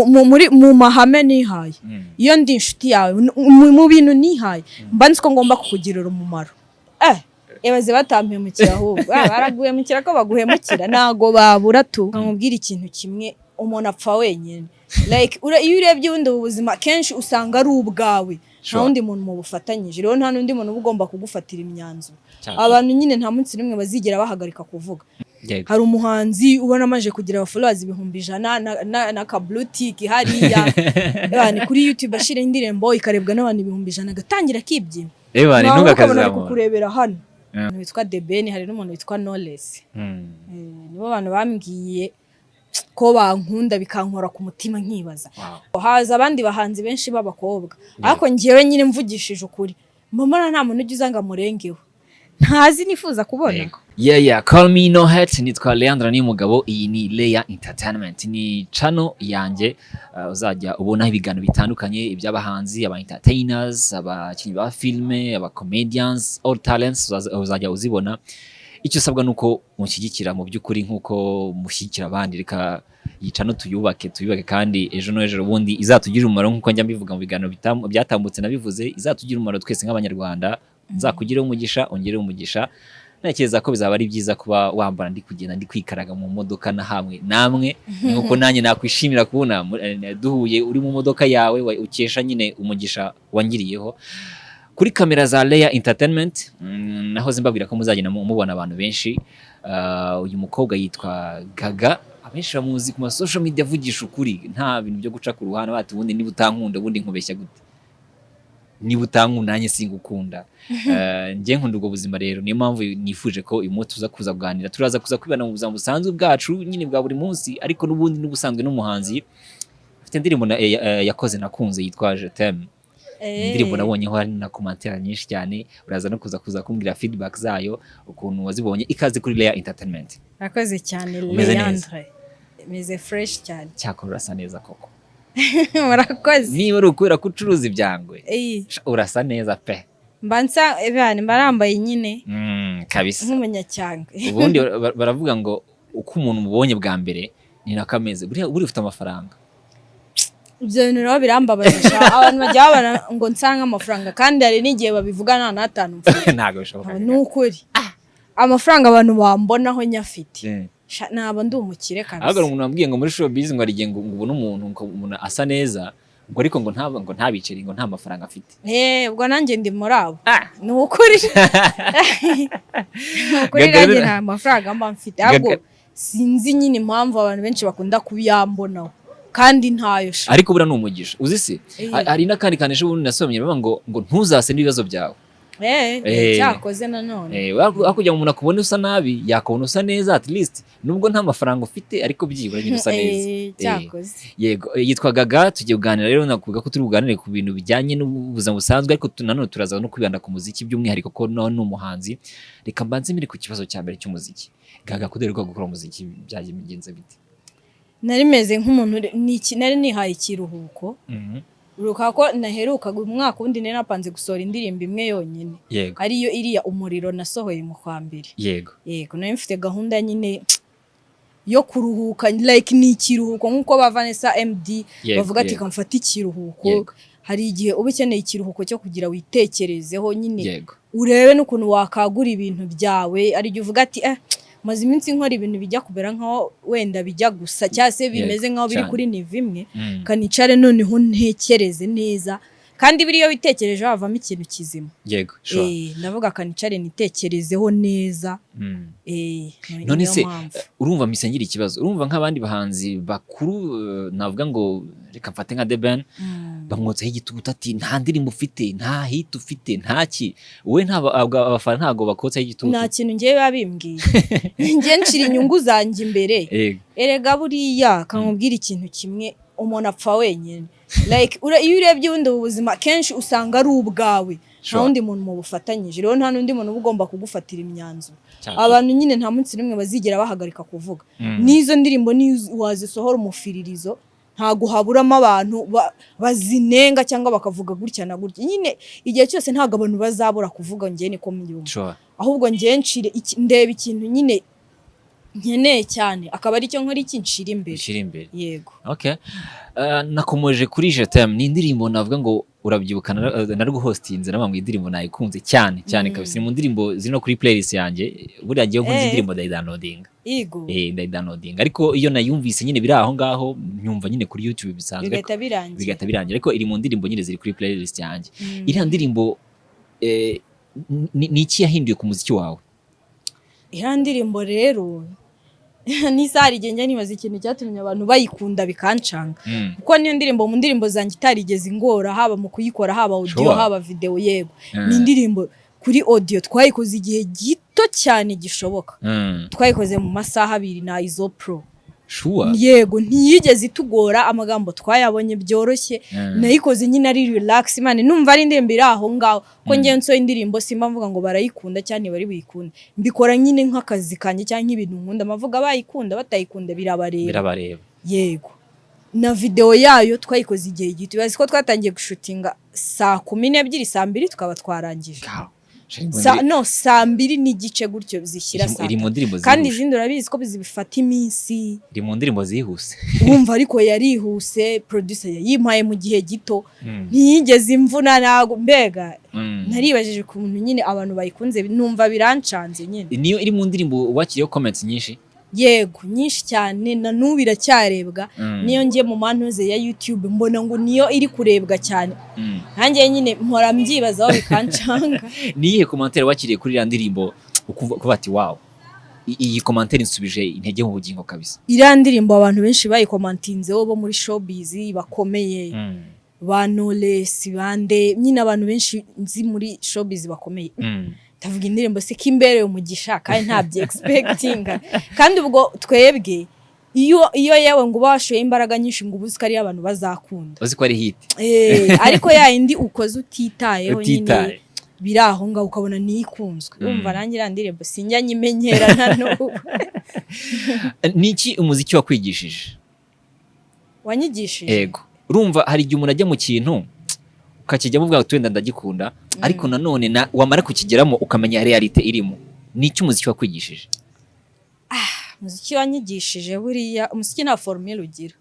mu mahame nihaye iyo ndi inshuti yawe mu bintu nihaye mba nzi ko ngomba kukugirira umumaro ebaze batampemukira ahubwo baraguhemukira ko baguhemukira nago babura tu nkubwira ikintu kimwe umuntu apfa wenyine like iyo urebye ubundi ubuzima kenshi usanga ari ubwawe nta wundi muntu mu bufatanyije rero nta n'undi muntu ugomba kugufatira imyanzuro abantu nyine nta munsi rimwe bazigera bahagarika kuvuga hari umuhanzi ubona amaje kugira followers 100 na ka blue tick hariya yani kuri YouTube ashira indirimbo ikarebwa n'abantu 100 gatangira kibyina ni ntugakaza kukurebera hano witwa Debeni hari n'umuntu witwa Knowless nibo abantu bambwiye ko bankunda bikankora ku mutima nkibaza haza abandi bahanzi benshi b'abakobwa ariko ngiyewe nyine mvugishije ukuri mama nta muntu ugize ngo amurengeho ntazi nifuza kubona call me no hate nitwa Leandra ni mugabo iyi ni Leya Entertainment ni channel yanjye uzajya ubona ibiganiro bitandukanye iby'abahanzi aba entertainers abakinnyi ba filme aba comedians all talents uzajya uzibona icyo usabwa nuko mushyigikira mu by'ukuri nkuko mushyigikira abandi reka yicano tuyubake kandi ejo no ejo bundi izatugira umumaro nkuko njya mbivuga mu biganiro byatambutse nabivuze izatugira umumaro twese nk'abanyarwanda nzakugira umugisha ongere umugisha nakeza ko bizaba ari byiza kuba wambara ndi kugenda ndi kwikaraga mu modoka na hamwe namwe nkuko nanjye nakwishimira kubona duhuye uri mu modoka yawe ukesha nyine umugisha wangiriyeho kuri kamera za Leya Entertainment naho zimbabwira ko muzagenda mubona abantu benshi uyu mukobwa yitwa Gaga abenshi bamuzi ku social media avugisha ukuri nta bintu byo guca ku ruhana bati ubundi niba utankunda ubundi nkubeshya gute niba utankunda nanjye singukunda ngiye nkunda ubwo buzima rero niyo mpamvu nifuje ko uyu munsi tuza kuza kuganira turaza kuza kwibana mu buzima busanzwe bwacu nyine bwa buri munsi ariko n'ubundi n'ubusanzwe n'umuhanzi afite indirimbo yakoze nakunze yitwa Je t'aime indirimbo nabonyeho hari na commentaire nyinshi cyane uraza no kuza kumbwira feedback zayo ukuntu wazibonye ikaze kuri Leya Entertainment akoze cyane Leandre meze fresh cyane cyakora urasa neza koko murakoze niba ukubera ko ucuruza ibyangwe urasa neza pe mbansa ebane mbarambaye nyine kabisa nk'umunyacyangwe ubundi baravuga ngo uko umuntu mubonye bwa mbere ni nakameze buri ufite amafaranga ibyo bintu rero birambabaza abantu bajya babana ngo nsanga amafaranga kandi hari n'igihe babivugana na 5 ntago bishoboka n'ukuri amafaranga abantu bambonaho nyafite naba ndi umukire kabisa ahubwo umuntu wambwiye ngo muri showbiz ngo arigiye ngo ubone umuntu asa neza ngo ariko ngo ntabiceri ngo nta mafaranga afite ubwo nanjye ndi muri abo ni ukuri nanjye nta mafaranga mba mfite ahubwo sinzi nyine impamvu abantu benshi bakunda kubiyambonaho kandi ntayo ariko bura n'umugisha uzi se hari n'akandi kanisha ubundi nasomye ngo ntuzase n'ibibazo byawe cyakoze nanone akujya mu muntu akubona usa nabi yakubona usa neza at least nubwo nta mafaranga ufite ariko byibura nyine usa neza cyakoze yego yitwa Gaga tugiye kuganira rero nakuvuga ko turi buganire ku bintu bijyanye n'ubuzima busanzwe ariko nanone turaza no kwibanda ku muziki by'umwihariko ko ni umuhanzi reka mbanze mbere ku kibazo cya mbere cy'umuziki Gaga kuderwa gukora umuziki byaje bigenze bite nari meze nk'umuntu nari nihaye ikiruhuko uruka ko naheruka umwaka undi nari napanze gusohora indirimbo imwe yonyine ariyo iriya umuriro nasohoye mu kwa mbere yego nari mfite gahunda nyine yo kuruhuka like ni ikiruhuko nkuko ba Vanessa MD bavuga ati kamfata ikiruhuko hari igihe uba ukeneye ikiruhuko cyo kugira witekerezeho nyine urebe n'ukuntu wakagura ibintu byawe ari gihe uvuga ati maze iminsi nkora ibintu bijya kubera nkaho wenda bijya gusa cyase bimeze nkaho biri kuri nivo imwe kanicare noneho ntekereze neza kandi biriyo bitekereje havamo ikintu kizima yego ndavuga kanicare nitekerezeho neza none se urumva misengira ikibazo urumva nk'abandi bahanzi bakuru navuga ngo reka mfate nka Deben bamwotsaho igitugu ati nta ndirimbo ufite nta hit ufite ntaki wowe abafana ntago bakotsaho igitugu nta kintu ngiye babimbwiye ngiye nshira inyungu zanjye imbere erega buriya kankubwira ikintu kimwe umuntu apfa wenyine like iyo urebye ubundi ubuzima kenshi usanga ari ubwawe nta wundi muntu mu bufatanyije rero nta n'undi muntu ugomba kugufatira imyanzuro abantu nyine nta munsi rimwe bazigera bahagarika kuvuga n'izo ndirimbo wazisohora umufiririzo ntago haburamo abantu bazinenga cyangwa bakavuga gutya na gutya nyine igihe cyose ntago abantu bazabura kuvuga ngiye niko mbyumva ahubwo ngiye nshire ndeba ikintu nyine nkeneye cyane akaba ari cyo nkora iki nshira imbere yego. Okay. Nakomeje kuri Je t'aime ni indirimbo navuga ngo urabyibuka narwo hostinze namwe indirimbo nayikunze cyane kabisa mu ndirimbo ziri no kuri playlist yanjye buriya ngiye nkunze indirimbo ndayidownloadinga yego ndayidownloadinga ariko iyo nayumvise nyine biri aho ngaho nyumva nyine kuri YouTube bisanzwe bigata birangira ariko iri mu ndirimbo nyine ziri kuri playlist yanjye iri ndirimbo ni iki yahinduye ku muziki wawe? Iriya ndirimbo rero n'isari igenge nibaza ikintu cyatumye abantu bayikunda bikancanga kuko niyo ndirimbo mu ndirimbo zanjye itarigeze ingora haba mu kuyikora haba audio haba video yego ni indirimbo kuri audio twayikoze igihe gito cyane gishoboka twayikoze mu masaha 2 na izo pro yego ntiyigeze itugora amagambo twayabonye byoroshye nayikoze nyine ari relax imana numva ari indirimbo iri aho ngaho ko ngenso indirimbo simba mvuga ngo barayikunda cyane bari buyikunda mbikora nyine nk'akazi kanje cyangwa ibintu nkunda amavuga bayikunda batayikunda birabareba yego na video yayo twayikoze igihe gito bazi ko twatangiye gushutinga saa 12 saa 2 tukaba twarangije saa 2 n'igice gutyo zishyira saa kandi izindi urabizi ko bizibifata iminsi iri mu ndirimbo zihuse wumva ariko yarihuse producer yayimpaye mu gihe gito ntiyigeze imvuna nago mbega naribajije ku muntu nyine abantu bayikunze numva birancanze nyine niyo iri mu ndirimbo wakiriye comments nyinshi yego nyinshi cyane na nubira cyarebwa niyo ngiye mu mantuze ya YouTube mbona ngo niyo iri kurebwa cyane hanjye nyine mpora mbyibazaho bikancanga niye commentaire wakiriye kuri iriya ndirimbo ukuvuga ati wow iyi commentaire insubije intege mu bugingo kabisa iriya ndirimbo abantu benshi bayikomantinzeho bo muri showbiz bakomeye ba Knowless bande nyine abantu benshi nzi muri showbiz bakomeye tavuga indirimbo se kimbere umugisha kandi ntabye expectinga kandi ubwo twebwe iyo yewe ngo bashoye imbaraga nyinshi ngo ubuzi kari abantu bazakunda uzi ko ari hit ariko ya indi ukoze utitayeho nyine biraho nga ukabona nikunzwe urumva nangira ndirimbo sinjya nyimenyera nano niki umuziki wakwigishije wanyigishije yego urumva hari igihe umuntu ajya mu kintu ukakijya muvuga twenda ndagikunda ariko nanone wamara kukigeramo ukamenya realite irimo niki umuziki wakwigishije umuziki wanyigishije buriya umuziki nta formule ugira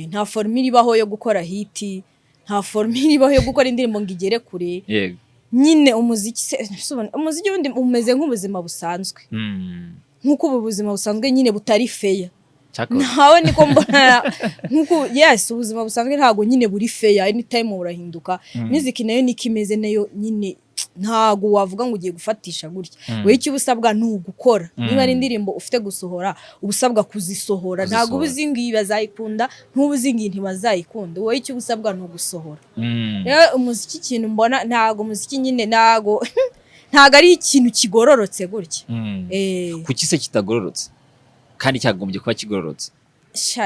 nta formule ibaho yo gukora hiti nta formule ibaho yo gukora indirimbo ngo igere kure yego nyine umuziki ubundi umeze nk'ubuzima busanzwe nk'uko ubu buzima busanzwe nyine butari fair nawe niko mbona nkuko yes ubuzima busanzwe ntago nyine buri fair anytime urahinduka music nayo nikimeze nayo nyine ntago wavuga ngo ugiye gufatisha gutya we icyo ubusabwa ntugukora niba ari indirimbo ufite gusohora ubusabwa kuzisohora ntago ubuzingi bazayikunda ntubuzingi ntibazayikunda we icyo ubusabwa ntugusohora rero umuziki kintu mbona ntago umuziki nyine ntago ari ikintu kigororotse gutya kuki se kitagororotse kandi cyagombye kuba kigororotse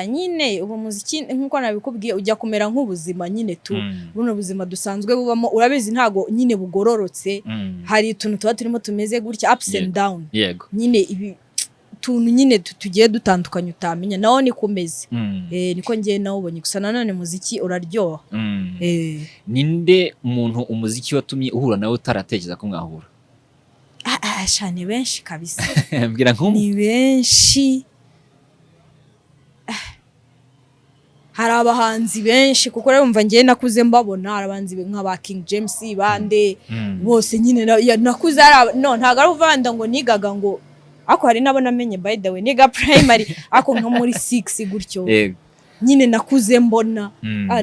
nyine ubu muziki nkuko nabikubwiye ujya kumera nk'ubuzima nyine tu buno buzima dusanzwe bubamo urabizi ntago nyine bugororotse hari utuntu tuba turimo tumeze gutya ups and down nyine ibi tuntu nyine tugiye dutandukanye utamenya naho ni kumeze niko ngiye nawo ubonye gusa nanone muziki uraryoha ninde umuntu umuziki watumye uhura nawe utaratekereza ko mwahura ni benshi kabisa mbwira nk'umu ni benshi hari abahanzi benshi kuko urumva ngiye nakuze mbabona abahanzi nka ba King James bande bose nyine nakuze ntago ari uvanda ngo nigaga ngo ako hari nabo namenye by the way niga primary ako nka muri 6 gutyo nyine nakuze mbona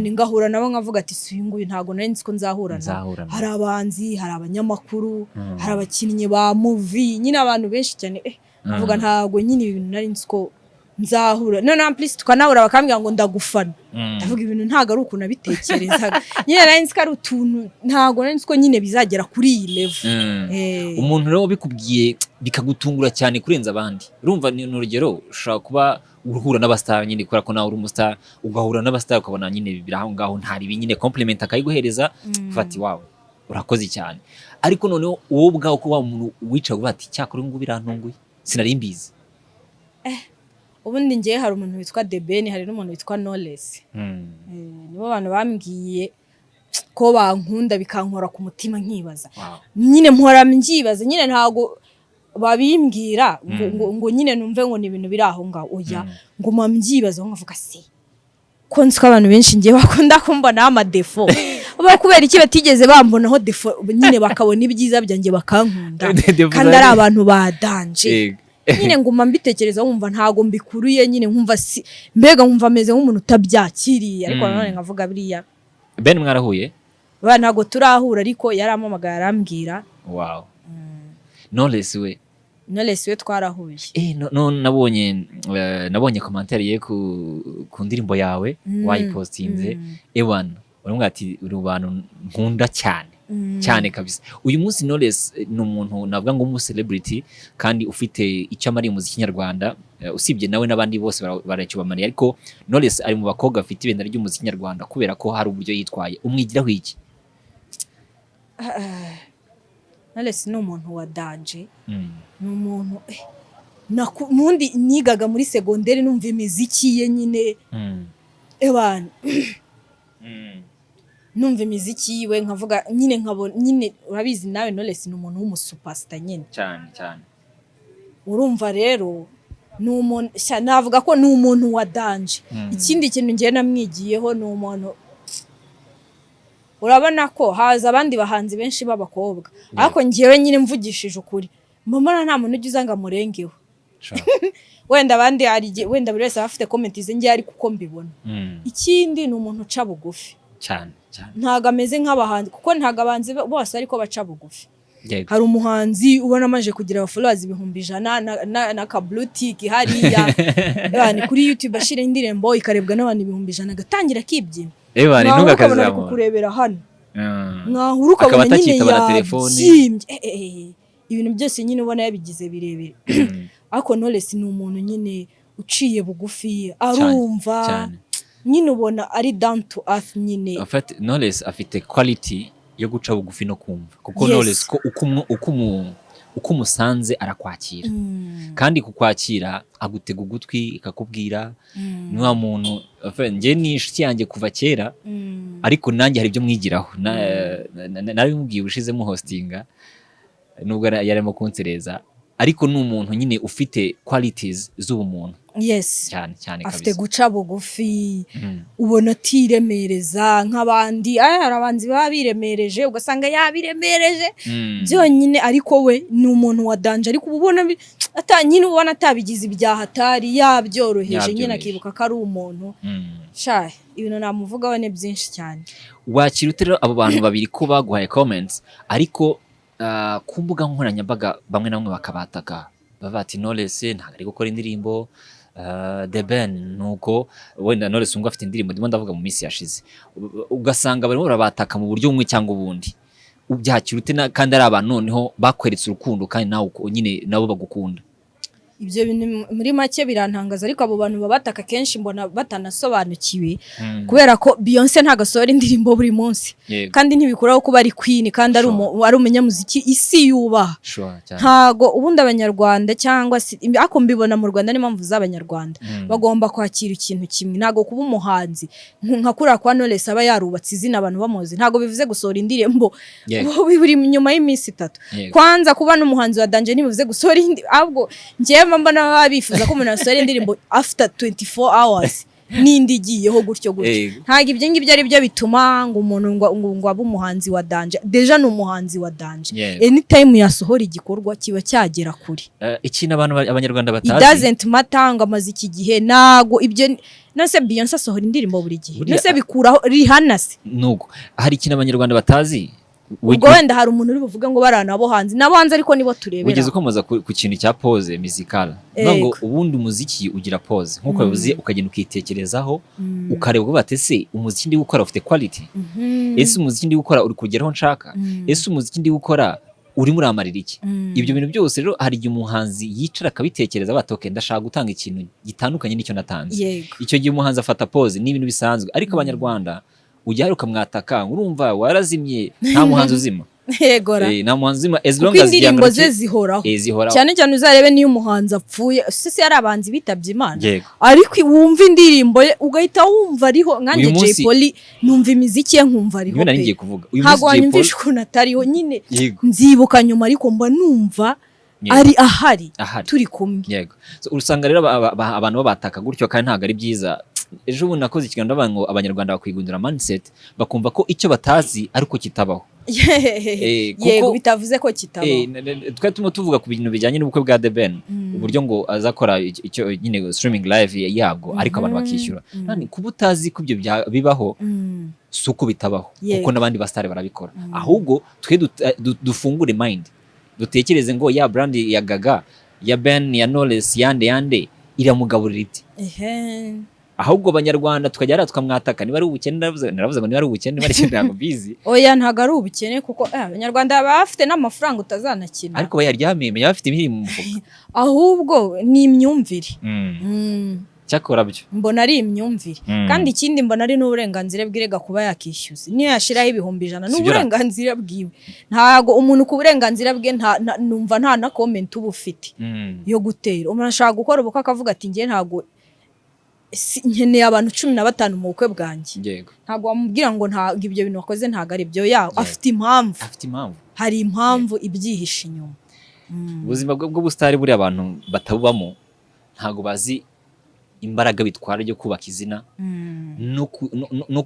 ngahura nabo nkavuga ati suyu nguyu ntago nari nzi ko nzahura hari abahanzi hari abanyamakuru hari abakinnyi ba movie nyine abantu benshi cyane avuga ntago nyine ibintu nari nzi ko nzahura none please tukanahura bakambwira ngo ndagufana ndavuga ibintu ntago ari ukuntu abitekerezaga nyine nari nzi ko ari utuntu ntago nari nzi ko nyine bizagera kuri iyi level umuntu rero bikubwiye bikagutungura cyane kurenza abandi urumva ni urugero ushobora kuba uhura n'abastar nyine kubera ko nawe uri umustar ugahura n'abastar ukabona nyine biraho ngaho ntari nyine compliment akayiguhereza ufati wawe urakoze cyane ariko noneho wowe ubwaho ko wa muntu wica uvuga ati cyakora ngo birantunguye sinari mbizi ubundi ngiye hari umuntu witwa Debeni hari n'umuntu witwa Knowless nibo abantu bambwiye ko bankunda bikankora ku mutima nkibaza nyine mpora mbyibaza nyine ntago babimbwira ngo nyine numve ngo ni ibintu biri aho ngaho oya ngo mbyibaza nkavuga se ko nzi ko abantu benshi ngiye bakunda kumbona amadefo kubera iki batigeze bambonaho defo nyine bakabona ibyiza byanjye bakankunda kandi ari abantu badanje nyine nguma mbitekereza wumva ntago mbikuruye nyine nkumva mbega nkumva ameze nk'umuntu utabyakiriye ariko nanone nkavuga biriya Ben mwarahuye ntago turahura ariko yarampamagara arambwira wow Knowless we twarahuye nabonye commentaire ye ku ndirimbo yawe wayipostinze ewan urumva ati uri abantu nkunda cyane kabisa uyu munsi Knowless ni umuntu navuga ngo umu celebrity kandi ufite icyo amari muziki nyarwanda usibye nawe nabandi bose baracyubamariye ariko Knowless ari mu bakobwa afite ibendera ry'umuziki nyarwanda kubera ko hari uburyo yitwaye umwigiraho iki Knowless ni umuntu wa danje ni umuntu nundi nigaga muri segonderi numva imiziki ye nyine ebana numva imiziki yiwe nkavuga nyine nkabona nyine urabizi nawe Knowless ni umuntu w'umusuperstar nyine cyane urumva rero ni umuntu navuga ko ni umuntu wa danje ikindi kintu ngiye namwigiyeho ni umuntu urabona ko haza abandi bahanzi benshi b'abakobwa ariko ngiyewe nyine mvugishije ukuri mama nta muntu ugize ngo amurengeho wenda abandi wenda buri wese afite comment ze ngiye ariko uko mbibona ikindi ni umuntu uca bugufi cyane ntago ameze nk'abahanzi kuko ntago abanzi bose ariko baca bugufi hari umuhanzi ubona amaje kugira followers 100 na ka blue tick hariya yani kuri YouTube ashira indirimbo ikarebwa n'abantu 100 gatangira kibyina Ebani ntunga kazamo kukurebera hano nkahuruka abona nyine ya ibintu byose nyine ubona yabigize birebire ariko Knowless ni umuntu nyine uciye bugufi arumva nyine ubona ari down to earth nyine Knowless afite quality yo guca bugufi no kumva kuko Knowless ko uko umusanze arakwakira kandi kukwakira agutega ugutwi ikakubwira ni wa muntu nje ni inshuti yanjye kuva kera ariko nanjye hari ibyo mwigiraho narabimubwiye ushizemo hostinga nubwo yarimo kunsereza ariko ni umuntu nyine ufite qualities z'ubumuntu cyane kabisa afite guca bugufi ubona atiremereza nk'abandi hari abanzi baba biremereje ugasanga yabiremereje byonyine ariko we ni umuntu wa danje ariko ubona nyine ubona atabigize ibyaha atari yabyoroheje nyine akibuka ko ari umuntu ibintu namuvugaho ni byinshi cyane wakira utero abo bantu babiri ko baguhaye comments ariko ku mbuga nkoranyambaga bamwe na bamwe bakabataka bavati Knowless ntabwo ari gukora indirimbo The Ben nuko wenda Knowless ngo afite indirimbo ndimo ndavuga mu minsi yashize ugasanga barimo barabataka mu buryo bumwe cyangwa ubundi ubyakira ute kandi ari abantu noneho bakweretse urukundo kandi nawe nyine nabo bagukunda ibyo bintu muri make birantangaza ariko abo bantu babataka kenshi mbona batanasobanukiwe kubera ko Beyonce ntagasora indirimbo buri munsi kandi ntibikuraho kuba ari queen kandi ari umunyamuziki isi yubaha ntago ubundi abanyarwanda cyangwa ako mbibona mu Rwanda ni mpamvu z'abanyarwanda bagomba kwakira ikintu kimwe ntago kuba umuhanzi nka kura kwa Knowless aba yarubatse izina abantu bamuzi ntago bivuze gusora indirimbo buri nyuma y'iminsi 3 kwanza kuba n'umuhanzi wa danje ntibivuze gusora ahubwo ngiye mbona babifuza ko umuntu asora indirimbo after 24 hours nindi igiyeho gutyo ntago ibyo ngibyo ari byo bituma ngo umuntu ngo abe umuhanzi wa danje deja ni umuhanzi wa danje anytime yasohora igikorwa kiba cyagera kuri ikintu abanyarwanda batazi it doesn't matter ngo amaze iki gihe nago ibyo nase Beyonce asohora indirimbo buri gihe nase bikuraho Rihanna se nuko hari ikintu abanyarwanda batazi ubwo wenda hari umuntu uri buvuga ngo barana abo hanze nabanze ariko nibo turebera ugeze ukomoza ku kintu cya pause musical ngo ubundi umuziki ugira pause nkuko bivuze ukagenda ukitekerezaho ukareba ngo batese umuziki ndi gukora ufite quality ese umuziki ndi gukora uri kugeraho nshaka ese umuziki ndi gukora uri muri amarira iki ibyo bintu byose rero hari igihe umuhanzi yicara akabitekereza batoke ndashaka gutanga ikintu gitandukanye n'icyo natanze icyo gihe umuhanzi afata pause ni ibintu bisanzwe ariko abanyarwanda ujya ukamwataka urumva warazimye nta muhanzi uzima nta muhanzi uzima as long as indirimbo ze zihoraho cyane cyane uzarebe niyo umuhanzi apfuye sisi yari abanzi bitabye Imana ariko wumva indirimbo ugahita wumva ariho nkanjye Jay Polly numva imiziki ye nkumva ariho ngiye kuvuga ntago wanyumvisha ukuntu atariho nyine nzibuka nyuma ariko mba numva ari ahari turi kumwe. Yego. So urusanga rero abantu babataka gutyo kandi ntago ari byiza. Ejo bundi nakoze ikiganiro n'abantu ngo abanyarwanda bakwigundira mindset bakumva ko icyo batazi ariko kitabaho. Yego bitavuze ko kitabaho. Twari turimo tuvuga ku bintu bijyanye n'ubukwe bwa The Ben, uburyo ngo azakora icyo nyine streaming live yabwo ariko abantu bakishyura. Nani kuba utazi ko ibyo bibaho suko bitabaho kuko n'abandi bastare barabikora. Ahubwo twe dufungure mind, dutekereze ngo ya brand ya Gaga, ya Ben, ya Knowless, yande iramugaburira iti. Ahubwo abanyarwanda tukajya tukamwataka niba ari ubukene. Naravuze ngo niba ari ubukene bari ntabwo bizi. Oya ntago ari ubukene kuko abanyarwanda bafite n'amafaranga utazanakina. Ariko bayaryamye bafite ibiri mu mufuka. Ahubwo ni imyumvire. Cyakora byo. Mbona ari imyumvire. Kandi ikindi mbona ari n'uburenganzira bw'irega kuba yakishyuza. Niyo yashiraho 100 n'uburenganzira bwiwe. Ntago umuntu ku burenganzira bwe numva nta na comment uba ufite yo gutera. Umuntu ashaka gukora ubuka akavuga ati ngiye ntago nkeneye abantu 15 mu bukwe bwanjye. Yego. Ntago wamubwira ngo ibyo bintu wakoze ntago ari byo yawe. Afite impamvu. Hari impamvu ibyihisha inyuma. Ubuzima bw'ubustari buri abantu batabubamo ntago bazi imbaraga bitwara ryo kubaka izina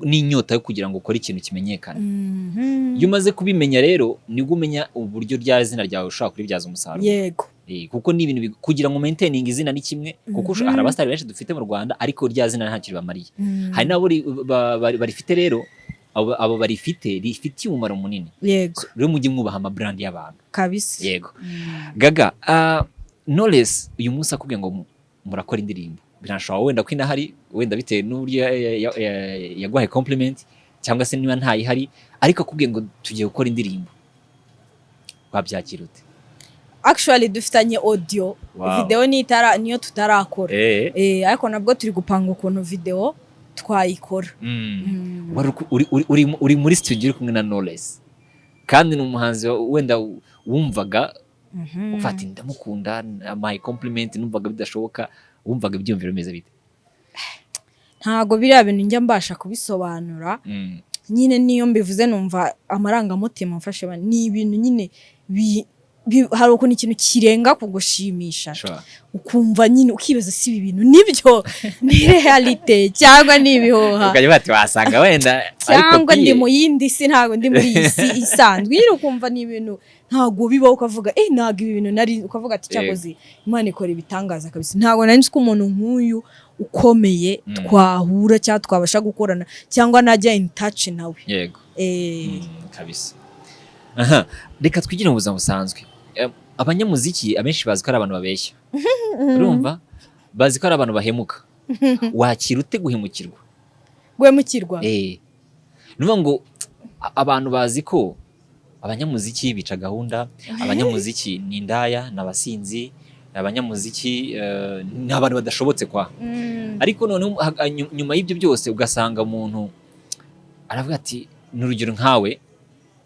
n'inyota yo kugira ngo ukore ikintu kimenyekana. Iyo umaze kubimenya rero nibwo umenya uburyo rya zina ryawe ushaka kuribyaza umusaruro. Yego. Kuko ni ibintu kugira ngo maintaining izina ni kimwe kuko hari abastari benshi dufite mu Rwanda ariko rya zina nta kintu bamariye. Hari nabo barifite rero abo rifitiye umumaro munini. Yego. Rero mujye mwubaha ama brand y'abantu. Kabisa. Yego. Gaga, Knowless uyu munsi akubwiye ngo murakora indirimbo. Birashobora wenda kwina hari wenda bitewe n'uburyo yaguhaye compliment cyangwa se niba ntayihari ariko akubwiye ngo tugiye gukora indirimbo. Wabyakira ute? Actually dufitanye audio, video niyo tutarakora. Ariko nabwo turi gupanga ukuntu video twayikora. Uri muri studio uri kumwe na Knowless. Kandi ni umuhanzi wenda wumvaga ufata ndamukunda my compliment numvaga bidashoboka, wumvaga ibyumviro bimeze bite? Ntago biriya bintu njya mbasha kubisobanura. Nyine niyo mbivuze numva amarangamutima mfashe ni ibintu nyine hari ukuntu ikintu kirenga kugushimisha. Ukumva nyine ukibaza si ibi bintu nibyo ni realite cyangwa ni ibihoha. Ukajya bati wasanga wenda cyangwa ndi mu yindi si ntago ndi muri isi isanzwe. Nyine ukumva ni ibintu ntago bibaho ukavuga ntago ibi bintu nari ukavuga ati cyakoze Imana ikora ibitangaza kabisa. Ntago nari nzi ko umuntu nk'uyu ukomeye twahura cyangwa twabasha gukorana cyangwa najya in touch nawe. Yego. Kabisa. Reka twigire mu buzima busanzwe. Abanyamuziki abenshi bazi ko ari abantu babeshya. Urumva? Bazi ko ari abantu bahemuka. Wakira ute guhemukirwa? Guhemukirwa? Nuvuga ngo abantu bazi ko abanyamuziki bica gahunda, abanyamuziki ni indaya, n'abasinzi, abanyamuziki ni abantu badashobotse kwa. Ariko none nyuma y'ibyo byose ugasanga umuntu aravuga ati n'urugero nkawe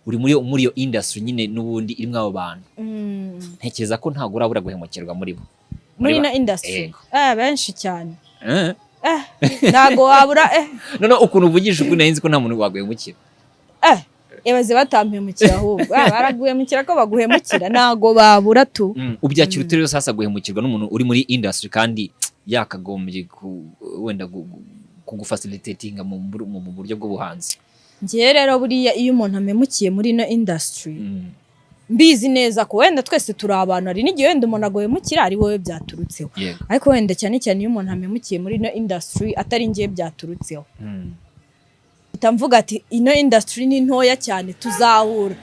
uri muri iyo industry nyine n'ubundi irimo abo bantu. Ntekereza ko ntago urabura guhemukirwa muri bo. Muri na industry. Benshi cyane. Ntago wabura none ukuntu uvugije ukuri nahinzi ko nta muntu waguhemukira. Ebaze batampemukira ahubwo. Baraguhemukira ko baguhemukira ntago babura tu. Ubyakira ute rero sasa guhemukirwa n'umuntu uri muri industry kandi yakagombye wenda kugufacilitatinga mu buryo bw'ubuhanzi? Ngiye rero buriya iyo umuntu amemukiye muri no industry mbizi neza ko wenda twese turi abantu ari n'igihe wenda umuntu agohemukira ari wowe byaturutseho. Ariko wenda cyane cyane iyo umuntu amemukiye muri no industry atari ngiye byaturutseho. Itamvuga ati ino industry ni ntoya cyane tuzahura.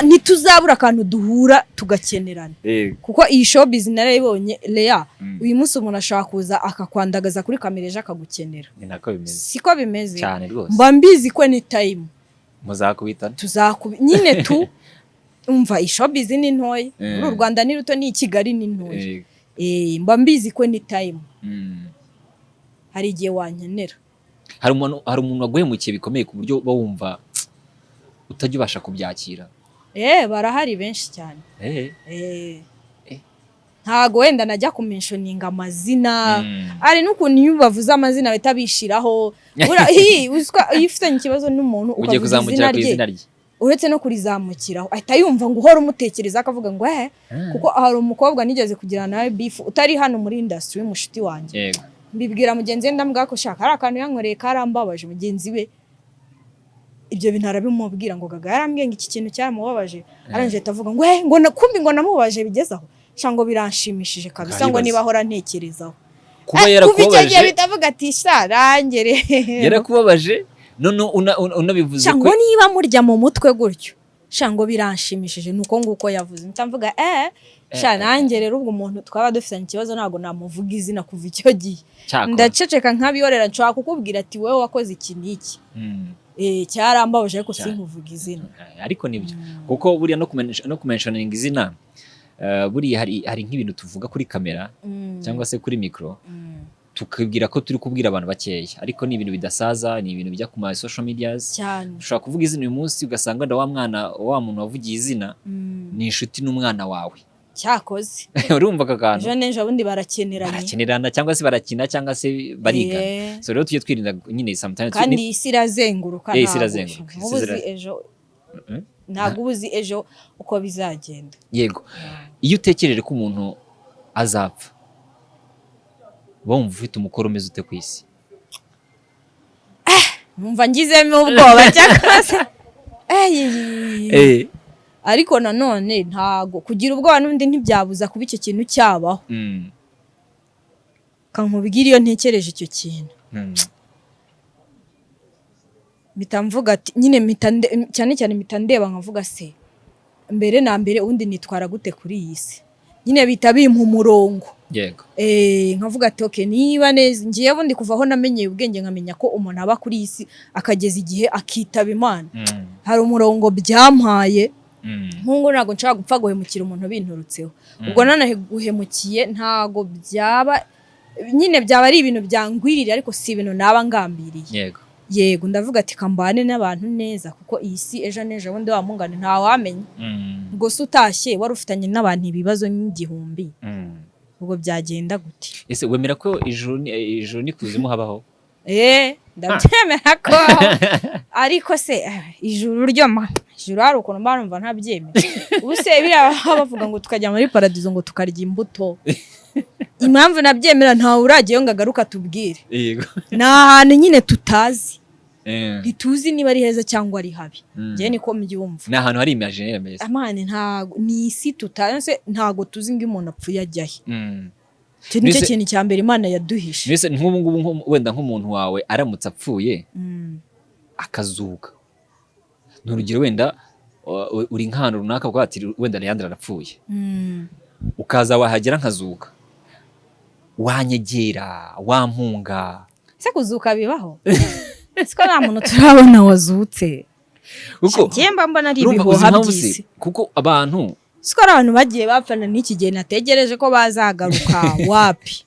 Ntituzabura akantu duhura tugakenerana. Kuko iyi showbiz narayibonye Lea uyu munsi umuntu ashaka kuza akakwandagaza kuri kamera ejo akagukenera. Ni nako bimeze. Siko bimeze. Cyane rwose. Mba mbizi ko ni time. Muzakubitana. Nyine tu umva ishowbiz ni ntoya. Uru Rwanda ni ruto ni Kigali ni ntoya. Mba mbizi ko ni time. Hari igihe wankenera. Hari umuntu waguhemukiye bikomeye ku buryo bawumva utajya ubasha kubyakira. Barahari benshi cyane. Ntago wenda najya kumentioninga amazina. Ari n'ukuntu iyo bavuze amazina bahita bishiraho. Uzwa ifitanye ikibazo n'umuntu ukavuga izina rye. uretse no kurizamukiraho ahita yumva ngo uhora umutekereza akavuga ngo kuko hari umukobwa nigeze kugira nawe beef utari hano muri industry mushuti wanjye mbibwira mugenzi we ndambwira ko shaka ari akantu yankoreye karambabaje mugenzi we ibyo bintu arabimubwira ngo Gaga yarambwiye ngo iki kintu cyamubabaje aranje tavuga ngo kumbi ngo namubabaje bigezaho shango biranshimishije kabisa ngo niba hora ntekerezaho kuba yarakubabaje bitavuga ati sharangere yarakubabaje none unabivuze ko shango niba murya mu mutwe gutyo shango biranshimishije nuko nguko yavuze ntamvuga shanange rero ubwo umuntu twaba dufitanye ikibazo ntago namuvuga izina kuva icyo gihe ndaceceka nkabiyorera nshaka kukubwira ati wewe wakoze iki niki cyarambabaje ariko sinkuvuga izina ariko nibyo kuko buriya no kumentioning izina buriya hari nk'ibintu tuvuga kuri kamera cyangwa se kuri micro tukibwira ko turi kubwira abantu bakeya ariko ni ibintu bidasaza ni ibintu bijya ku ma social medias ushobora kuvuga izina uyu munsi ugasanga wa muntu wavugiye izina ni inshuti n'umwana wawe cyakoze urumva kakana ejo n'ejo bundi barakenerana cyangwa se barakina cyangwa se barigana so rero tujye twirinda nyine sometimes kandi isi irazenguruka ntabwo ubuzi ejo uko bizagenda yego iyo utekereje ko umuntu azapfa wumva ufite umukoro umeze ute ku isi numva ngizemo ubwoba cyangwa se ariko nanone ntago kugira ubwoba n'undi ntibyabuza kuba icyo kintu cyabaho kankubwira iyo ntekereje icyo kintu mitamvuga ati nyine cyane cyane mitandeba nkavuga se mbere na mbere undi nitwara gute kuri iyi si nyine bita bimpa umurongo yego nkavuga ati okay niba neza ngiye bundi kuvaho namenyeye ubwenge nkamenya ko umuntu aba kuri iyi si akageza igihe akitaba Imana hari umurongo byampaye nkungu ntago nshaka gupfa guhemukira umuntu binturutseho ubwo nanaguhemukiye ntago byaba nyine byaba ari ibintu byangwirira ariko si ibintu naba ngambiriye yego ndavuga ati kambane n'abantu neza kuko iyi si ejo nejo bundi wamungane nta wamenya ubwo se utashye wari ufitanye n'abantu ibibazo n'igihumbi ubwo byagenda gute ese wemera ko ijuru n'ikuzimu habaho ndabyemera ko ariko se ijuru ryo ijuru hari ukuntu mba ntabyemera ubu se biriya bavuga ngo tukajya muri paradizo ngo tukarya imbuto impamvu nabyemera ntawe uragiyeyo ngo agaruka tubwire ni ahantu nyine tutazi ntituzi niba ari heza cyangwa ari habi njye niko mbyumva ni ahantu hari imaginaire meza amani ntago ni isi tutazi ntago tuzi ngo umuntu apfuye ajyahe nicyo kintu cya mbere Imana yaduhishe mbese nk'ubu ngubu wenda nk'umuntu wawe aramutse apfuye akazuka ni urugero wenda uri nk'ahantu runaka uvuga ati wenda Leandre arapfuye ukaza wahagera nkazuka wanyegera wampunga se kuzuka bibaho siko nta muntu turabona wazutse kuko njyemba mbona ari ibihoha by'isi kuko abantu siko abantu bagiye bapfana n'iki gihe nategereje ko bazagaruka wapi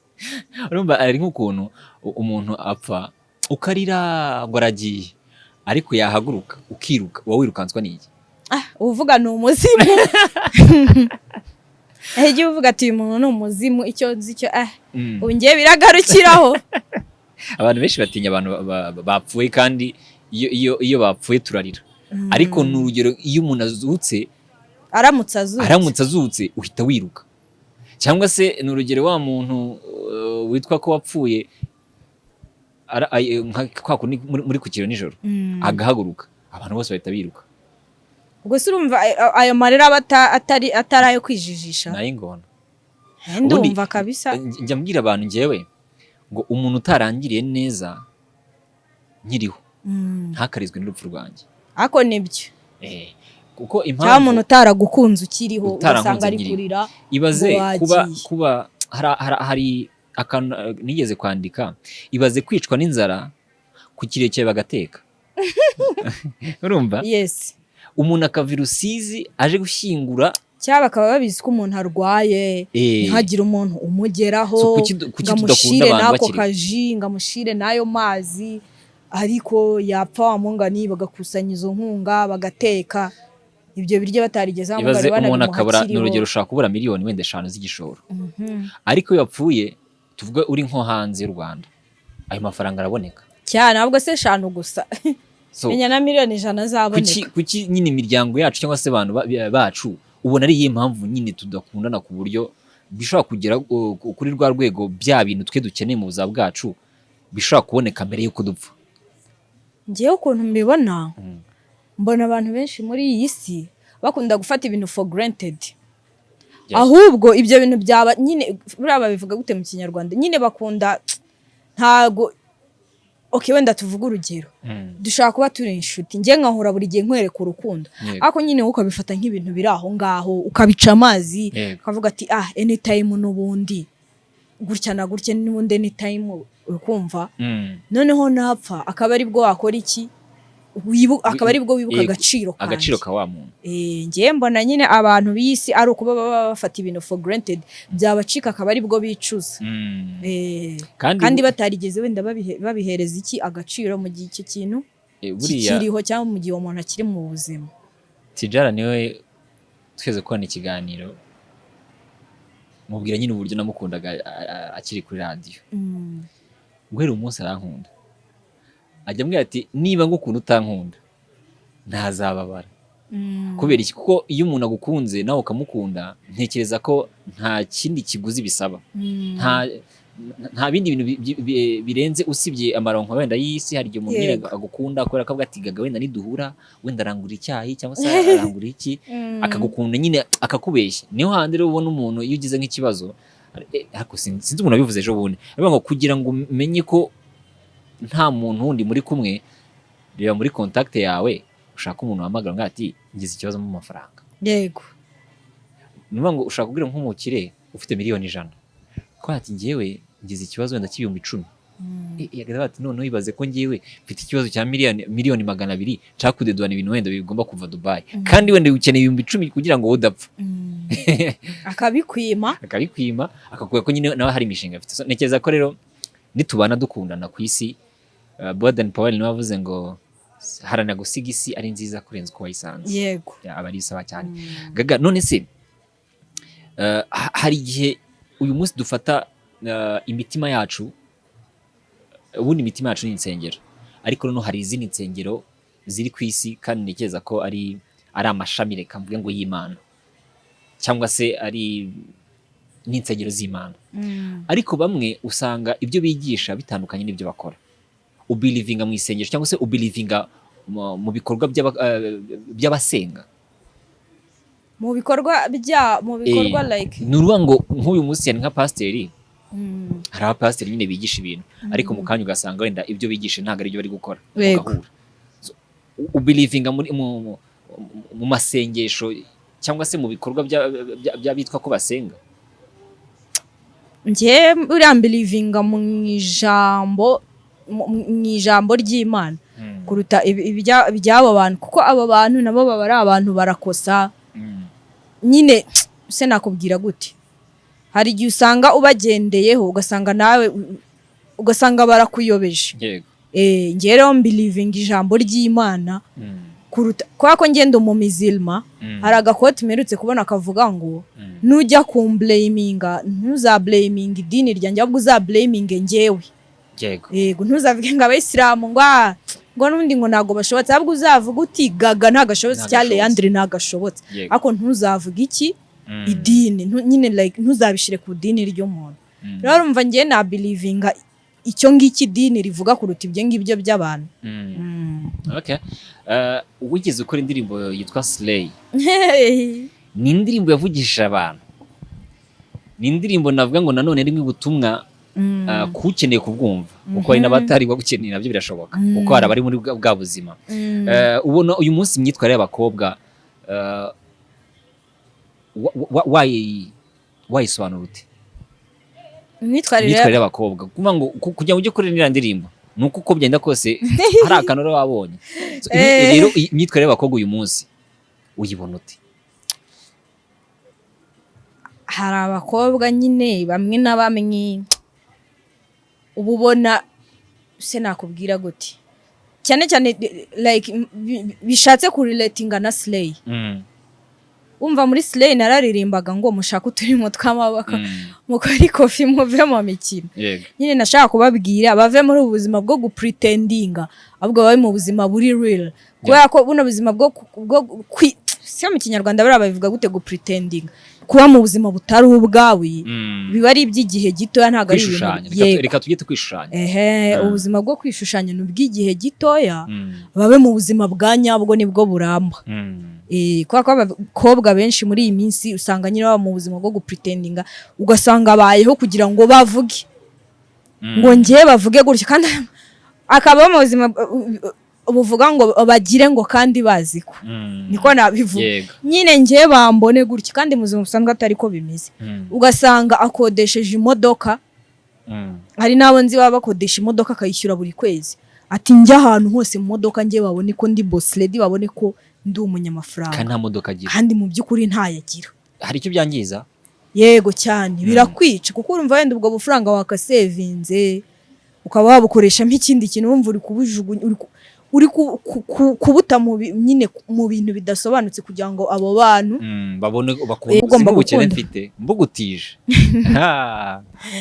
urumva ari nk'ukuntu umuntu apfa ukarira ngo aragiye ariko yahaguruka ukiruka wowe wirukanswa n'iki uvuga ni umuzimu igihe uvuga ati uyu muntu ni umuzimu icyo nzi cyo ubu ngiye biragarukiraho abantu benshi batinya abantu bapfuye kandi iyo bapfuye turarira ariko ni urugero iyo umuntu azutse aramutse azutse uhita wiruka cyangwa se ni urugero wa muntu witwa ko wapfuye muri ku kiro nijoro agahaguruka abantu bose bahita biruka ubwo se urumva ayo marira aba atari ayo kwijijisha nayo ingona ndumva kabisa njya mbwira abantu njyewe ngo umuntu utarangiriye neza nkiriho ntakarizwe n'urupfu rwanjye ako nibyo kuko impamvu nta muntu utaragukunze ukiriho ugasanga ari kurira ibaze kuba hari akantu nigeze kwandika ibaze kwicwa n'inzara ku kirekire bagateka urumva yes umuntu akava Rusizi aje gushyingura cyaba bakaba babizi ko umuntu arwaye ntihagire umuntu umugeraho ngamushire nako kaji ngamushire nayo mazi ariko yapfa wamungani bagakusanya izo nkunga bagateka ibyo biryo batarigeza mu bari bana umuntu akabura n'urugero ushaka kubura miliyoni wenda 5 z'igishoro ariko yapfuye tuvuge uri nko hanze y'u Rwanda ayo mafaranga araboneka cyane ahubwo se 5 gusa so menya na miliyoni 100 zaboneka kuki nyine imiryango yacu cyangwa se abantu bacu ubona ari impamvu nyine tudakundana ku buryo bishobora kugera kuri rwa rwego bya bintu twe dukeneye mu buzima bwacu bishobora kuboneka mbere y'uko dupfa. Ngewe ukuntu mbibona mbona abantu benshi muri iyi si bakunda gufata ibintu for granted. Ahubwo ibyo bintu byaba nyine buraba bivuga gute mu Kinyarwanda nyine bakunda ntago wenda tuvuga urugero dushaka kuba turi inshuti ngiye nkahura buri gihe nkwereka urukundo ariko nyine ukabifata nk'ibintu biri aho ngaho ukabica amazi ukavuga ati anytime n'ubundi gutya na gutya n'ubundi anytime ukumva noneho napfa akaba ari bwo wakora iki akaba ari bwo wibuka agaciro ka wa muntu. Ngiye mbona nyine abantu b'isi ari ukuba bafata ibintu for granted byabacika akaba ari bwo bicuza kandi batarigeze wenda babihereza iki agaciro mu gihe icyo kintu kiriho cyangwa mu gihe umuntu akiri mu buzima. Tijara niwe tweze kubona ikiganiro mubwira nyine uburyo namukundaga akiri kuri radio guhera umunsi arankunda ajya mbwira ati niba ngukunda utankunda ntazababara kubera iki kuko iyo umuntu agukunze nawe ukamukunda ntekereza ko nta kindi kiguzi bisaba nta bindi bintu birenze usibye amaronko wenda y'isi hari igihe umuntu agukunda kubera ko ati Gaga wenda niduhura wenda arangura icyayi cyangwa se arangura iki akagukunda nyine akakubeshya niho handi rero ubona umuntu iyo ugize nk'ikibazo ariko sinzi umuntu abivuze ejo bundi ngo kugira ngo umenye ko nta muntu wundi muri kumwe reba muri contact yawe ushaka umuntu wahamagara ngo ati ngize ikibazo mu mafaranga yego niba ngo ushaka kubwira nk'umukire ufite miliyoni 100 ko ati ngiyewe ngize ikibazo wenda cy'ibihumbi 10 yagaza ati none wibaze ko ngiyewe mfite ikibazo cya miliyoni 200 nshaka kudedwana ibintu wenda bigomba kuva Dubai kandi wenda ukeneye ibihumbi 10 kugira ngo udapfa akabikwima akakubwira ko nyine nawe hari imishinga afite. Ntekereza ko rero nitubana dukundana ku isi Boden Powell niwe wavuze ngo harana gusiga isi ari nziza kurenza uko wayisanze. Yego aba ari sawa cyane. Gaga none se hari igihe uyu munsi dufata imitima yacu ubundi imitima yacu ni insengero ariko no hari izindi nsengero ziri ku isi kandi ntekereza ko ari amashami reka mvuge ngo y'Imana cyangwa se ari n'insengero z'Imana ariko bamwe usanga ibyo bigisha bitandukanye n'ibyo bakora. Ubelivinga mu isengesho cyangwa se ubelivinga mu bikorwa by'abasenga mu bikorwa like nuruwa ngo nk'uyu munsi yani nka pasiteri hari abapasiteri nyine bigisha ibintu ariko mu kanya ugasanga wenda ibyo bigisha ntabwo ari byo bari gukora ugahura. Ubelivinga mu masengesho cyangwa se mu bikorwa by'abitwa ko basenga. Ngiye urambelivinga mu ijambo ry'Imana kuruta iby'abo bantu kuko abo bantu nabo baba ari abantu barakosa nyine se nakubwira gute hari igihe usanga ubagendeyeho ugasanga nawe barakuyobeje. Yego ngiye rero mbelivinga ijambo ry'Imana kuruta kwa ko ngenda mu mizilma hari agakoti merutse kubona kavuga ngo nujya kumblaminga ntuzablaminga idini ryanjye ahubwo uzablaminge ngewe. Yego ntuzavuge ngo abayisilamu ngo nundi ngo nago bashobotse ahubwo uzavuga uti Gaga ntagashobotse cyane Leandre ntagashobotse ariko ntuzavuga iki idini nyine like ntuzabishire ku dini ry'umuntu. Rero urumva ngiye na believinga icyo ngiki dini rivuga kuruta ibyo ngibyo by'abantu. Okay wigeze ukora indirimbo yitwa Slay ni indirimbo yavugishije abantu ni indirimbo navuga ngo nanone rimwe ubutumwa kukeneye kubwumva kuko hari n'abatari bagukeneye nabyo birashoboka kuko hari abari muri bwa buzima. Ubona uyu munsi imyitwarire y'abakobwa wayisobanura ute? Imyitwarire y'abakobwa kuvuga ngo kugira ngo ujye kuri iriya ndirimbo nuko uko byenda kose hari akantu wabonye rero imyitwarire y'abakobwa uyu munsi uyibona ute? Hari abakobwa nyine bamwe na bamwe ububona se nakubwira gute cyane cyane like bishatse ku relatinga na Slay umva muri Slay nararirimbaga ngo mushaka uturimo tw'amaboko mukora kofi muve mu mikino nyine nashaka kubabwira bave muri ubuzima bwo gupretendinga ahubwo babe mu buzima buri real kubera ko buno buzima bwo si mu kinyarwanda barabavuga gute gupretendinga kuba mu buzima butari ubwawe biba ari iby'igihe gitoya ntago ari ibintu reka tugite kwishushanyo ubuzima bwo kwishushanyo n'ubw'igihe gitoya babe mu buzima bwa nyabwo nibwo buramba kwa abakobwa benshi muri iyi minsi usanga nyine baba mu buzima bwo gupretendinga ugasanga abayeho kugira ngo bavuge ngo ngiye bavuge gutyo kandi akaba mu buzima ubuvuga ngo bagire ngo kandi baziko niko nabivuga nyine ngiye bambone gutyo kandi mu buzima busanzwe atari ko bimeze ugasanga akodesheje imodoka hari nabo nzi baba bakodesha imodoka akayishyura buri kwezi ati njya ahantu hose mu modoka ngiye babone ko ndi boss lady babone ko ndi umunyamafaranga kandi nta modoka agira kandi mu by'ukuri ntayagira hari icyo byangiza yego cyane birakwica kuko urumva wenda ubwo bufaranga wakasevinze ukaba wabukoresha nk'ikindi kintu wumva uri kubujugunya uri kubuta nyine mu bintu bidasobanutse kugira ngo abo bantu babone bakubona ubukene mfite mbugutije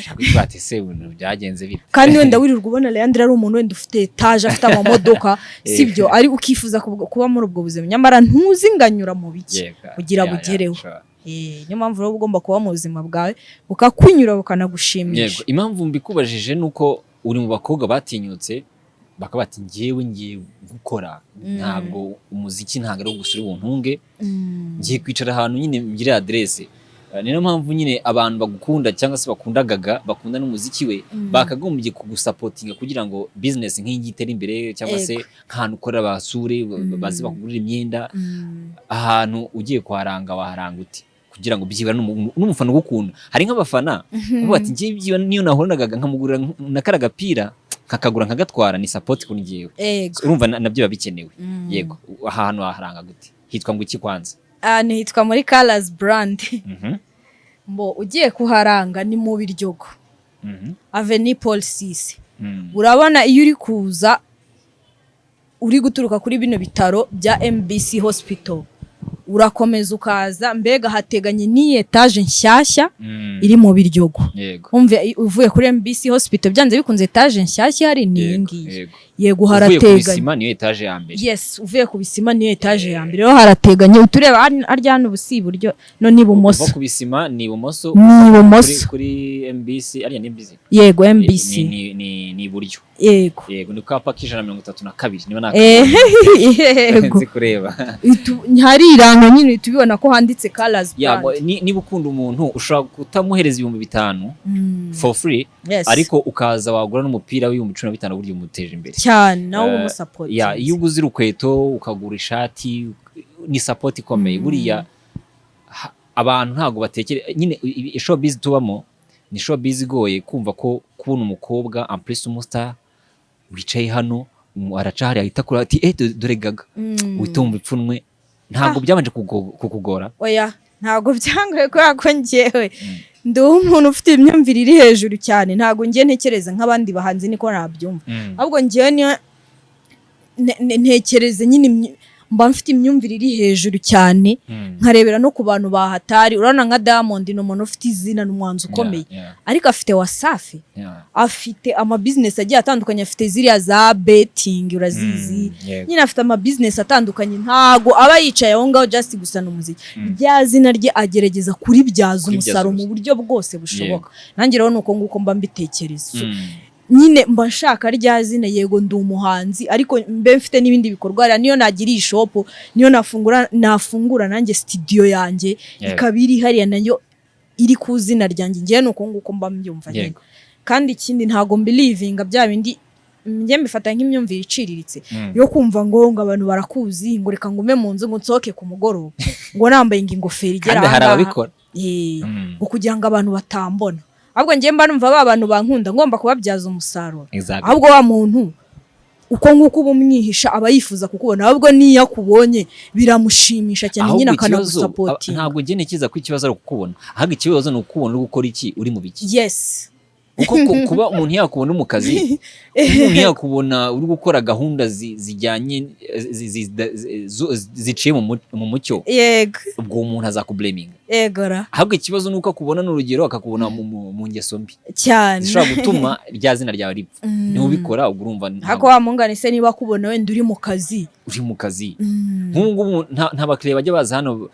shaka se ibintu byagenze bite kandi wenda wirirwa ubona Leandre ari umuntu wenda ufite etage afite amamodoka sibyo ari ukifuza kuba muri ubwo buzima nyamara ntuzinganyura mu biki kugira bugereho niyo mpamvu rero ugomba kuba mu buzima bwawe bukakunyura bukanagushimisha yego impamvu mbikubajije nuko uri mu bakobwa batinyutse bakabati ngiye gukora ntabwo umuziki ntabwo ari ugusura ubuntunge ngiye kwicara ahantu nyine ngire adresse niyo mpamvu nyine abantu bagukunda cyangwa se bakunda Gaga bakunda n'umuziki we bakagombye kugusapotinga kugira ngo business nk'ingi itere imbere cyangwa se nk'ahantu ukora basure bazi bakugurira imyenda ahantu ugiye kuharanga waharanga uti kugira ngo byibara n'umufana ugukunda hari nk'abafana bavuga ati ngiye byiba niyo nahura na Gaga nkamugurira nakaragapira kakagura nkagatwara ni support kuri ngiyewe urumva nabyo babikenewe yego ahantu waharanga gute hitwa ngo iki kwanza ni hitwa muri Colors brand mbo ugiye kuharanga ni mu Biryogo Avenue Paul 6 urabona iyo uri kuza uri guturuka kuri bino bitaro bya MBC Hospital urakomeza ukaza mbega hateganye ni etage nshyashya iri mu Biryogo umve uvuye kuri MBC Hospital byanze bikunze etage nshyashya hari ningi yego harateganye uvuye ku bisima niyo etage ya mbere yes uvuye ku bisima niyo etage ya mbere rero harateganye utureba arya hano busi buryo no ni bumoso uvuye ku bisima ni bumoso kuri MBC ari ni MBC yego MBC ni buryo yego ni kwa paki 132 niba yego nzi kureba hari irango nyine tubibona ko handitse Colors brand niba ukunda umuntu ushobora kutamuhereza 5,000 for free ariko ukaza wagura n'umupira w'15 buryo umuteje imbere cyane nawo umusupport iyo uguze urukweto ukagura ishati ni support ikomeye buriya abantu ntago batekere nyine showbiz tubamo ni showbiz igoye kumva ko kubona umukobwa en plus umustar wicaye hano araca hari ahita kuri ati dore Gaga witumva ipfunwe ntago byabanje kukugora oya ntago byangoye ko ngewe ndi umuntu ufite imyumvire iri hejuru cyane ntago ngiye ntekereza nk'abandi bahanzi niko nabyumva ahubwo ngiye niyo ntekereze nyine mba mfite imyumvire iri hejuru cyane nkarebera no ku bantu bahatari urabona nka Diamond ni umuntu ufite izina n'umwanzi ukomeye ariko afite Wasafi afite ama business agiye atandukanye afite ziriya za betting urazizi nyine afite ama business atandukanye ntago aba yicaye aho ngaho just gusana umuziki bya zina rye agerageza kuri byaza umusaruro mu buryo bwose bushoboka nanjye rero nuko nguko mba mbitekereza nyine mba nshaka rya zina yego ndi umuhanzi ariko mbe mfite n'ibindi bikorwa niyo nagira ishop niyo nafungura nanjye studio yanjye ikabiri hariya nayo iri ku zina ryanjye ngiye nuko nguko mba mbyumva nyine kandi ikindi ntago mbelivinga bya bindi njye mbifata nk'imyumvire iciriritse yo kumva ngo abantu barakuzi ngo reka ngume mu nzu ngo nsohoke ku mugoroba ngo nambaye ingofero igera kandi hari ababikora kugira ngo abantu batambona ahubwo ngiye mba numva abantu bankunda ngomba kubabyaza umusaruro ahubwo wa muntu uko nguko ubumwihisha aba yifuza kukubona ahubwo niyo akubonye biramushimisha cyane nyine akanagusapotinga ntabwo ngiye nekiza ko ikibazo ari kukubona ahubwo ikibazo ni ukubona uri gukora iki uri mu biki yes kuko kuba umuntu yakubona mu kazi umuntu yakubona uri gukora gahunda zijyanye ziciye mu mucyo yego ubwo umuntu azakublaminga yegora ahubwo ikibazo nuko akubona n'urugero akakubona mu ngeso mbi cyane zishobora gutuma rya zina ryawe ripfa niho ubikora ubwo urumva hako wamungane se niba kubona wenda uri mu kazi nk'ubu nta bakiriya bajya baza hano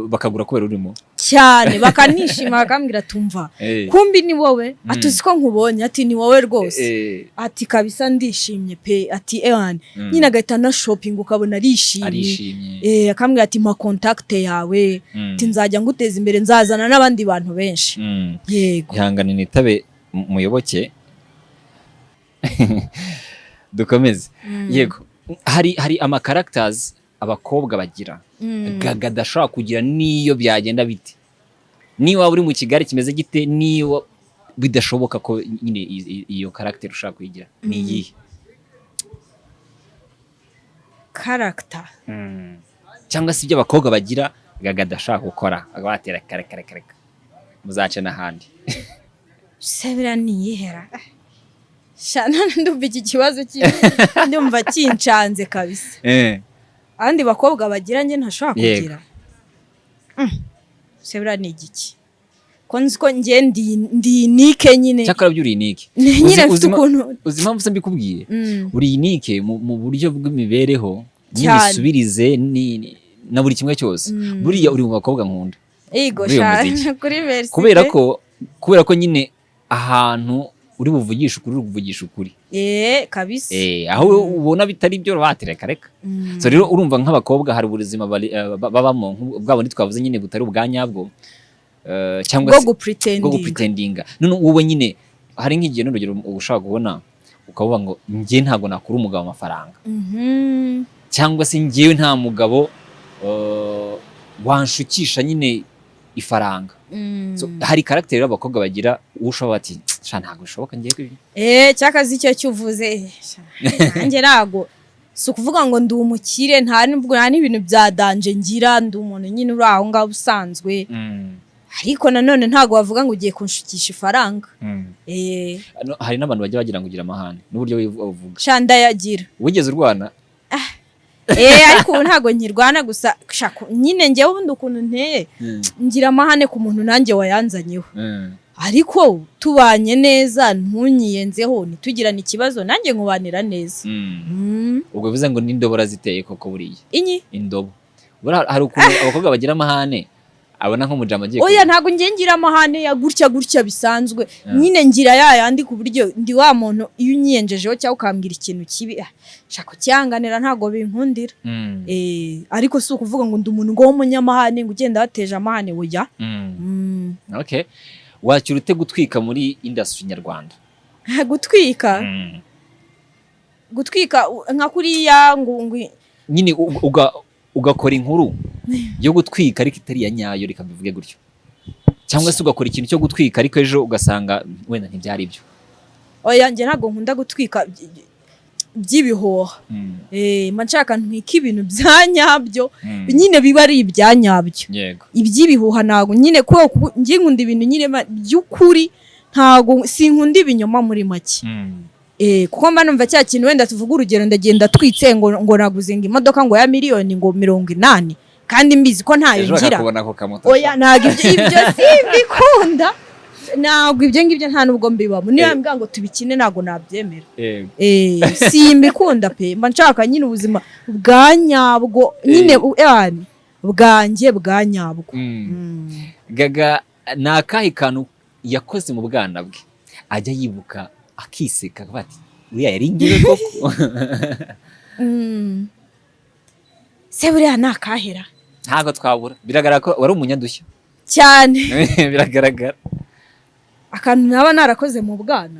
bakagura kubera urimo cyane bakanishima bakambwira tumva kumbi ni wowe atuzi ko nkubonye ati ni wowe rwose ati kabisa ndishimye pe ati nyine agahita na shopping ukabona arishimye akambwira ati ma contact yawe ati nzajya nguteza imbere nzazana n'abandi bantu benshi yego ihangane nitabe muyoboke dukomeze yego hari ama characters abakobwa bagira Gaga adashobora kugira niyo byagenda bite niba uri mu Kigali kimeze gite niyo bidashoboka ko nyine iyo character ushaka kuyigira ni iyihe character cyangwa se ibyo abakobwa bagira Gaga adashaka gukora agatera kare muzace n'ahandi sebira niyihera shana ndumva iki kibazo ndumva kincanze kabisa andi bakobwa bagira nge ntashaka kugira sebira ni igiki konzi ko nge ndi unique nyine cyakora byuri unique nyine mfite ukuntu uzi impamvu se mbikubwiye uri unique mu buryo bw'imibereho nyine isubirize na buri kimwe cyose buriya uri mu bakobwa nkunda yego shana kuri verse kubera ko nyine ahantu uri buvugisha ukuri kabisa aho ubona bitari byo batereka reka so rero urumva nk'abakobwa hari ubuzima babamo bwabo ntitwavuze nyine butari ubwanyabwo cyangwa se bwo gupretendinga none wowe nyine hari nk'igihe n'urugero ushaka kubona ukavuga ngo njye ntago nakura umugabo amafaranga cyangwa se njyewe nta mugabo wanshukisha nyine ifaranga so hari character y'abakobwa bagira ushobora ati ntago bishoboka ngiye kwibi cyakazi cyo cyuvuze nanjye nago so kuvuga ngo ndi umukire nta n'ibintu bya danje ngira ndi umuntu nyine uri aho ngaho usanzwe ariko nanone ntago bavuga ngo ugiye kunshukisha ifaranga hari n'abantu bajya bagira ngo ugira amahane n'uburyo uvuga shanda yagira wigeze urwana ariko ubu ntago nkirwana gusa nyine njyewe ubundi ukuntu nteye ngira amahane ku muntu nanjye wayanzanyeho ariko tubanye neza ntunyiyenzeho ntitugirane ikibazo nanjye nkubanira neza ubwo bivuze ngo n'indobo raziteye koko buriya indobo hari ukuntu abakobwa bagira amahane abona nko mujama agiye oya ntago ngira amahane ya gutya bisanzwe nyine ngira yandi ku buryo ndi wa muntu iyo unyiyenjejeho cyangwa ukambwira ikintu kibi shaka cyanganira ntago binkundira ariko si ukuvuga ngo ndi umuntu ngo w'umunyamahane ngo ugenda wateje amahane oya okay wakira ute gutwika muri industry nyarwanda gutwika nka kuriya ngo nyine ugakora inkuru yo gutwika ariko itari ya nyayo reka bivuge gutyo cyangwa se ugakora ikintu cyo gutwika ariko ejo ugasanga wenda ntibyari byo oya nge ntago nkunda gutwika by'ibihoha nshaka ntwika ibintu bya nyabyo nyine biba ari ibya nyabyo iby'ibihuha ntago nyine kuko nge nkunda ibintu nyine by'ukuri ntago sinkunda ibinyoma muri make kuko mba numva cya kintu wenda tuvuga urugero ndagenda twitse ngo naguze ngo imodoka ngo ya miliyoni ngo 80 kandi mbizi ko ntayo ngira oya ntago ibyo simbikunda ntago ibyo ngibyo nta nubwo mbibamo niyo mbwa ngo tubikine ntago nabyemera simbikunda pe mba nshaka nyine ubuzima bwa nyabwo nyine bwanjye bwa nyabwo Gaga nakahe kantu yakoze mu bwana bwe ajya yibuka akiseka bati uriya yari ngiye koko se buriya nakahera ntago twabura biragaragara ko wari umunyadushya cyane biragaragara akantu naba narakoze mu bwana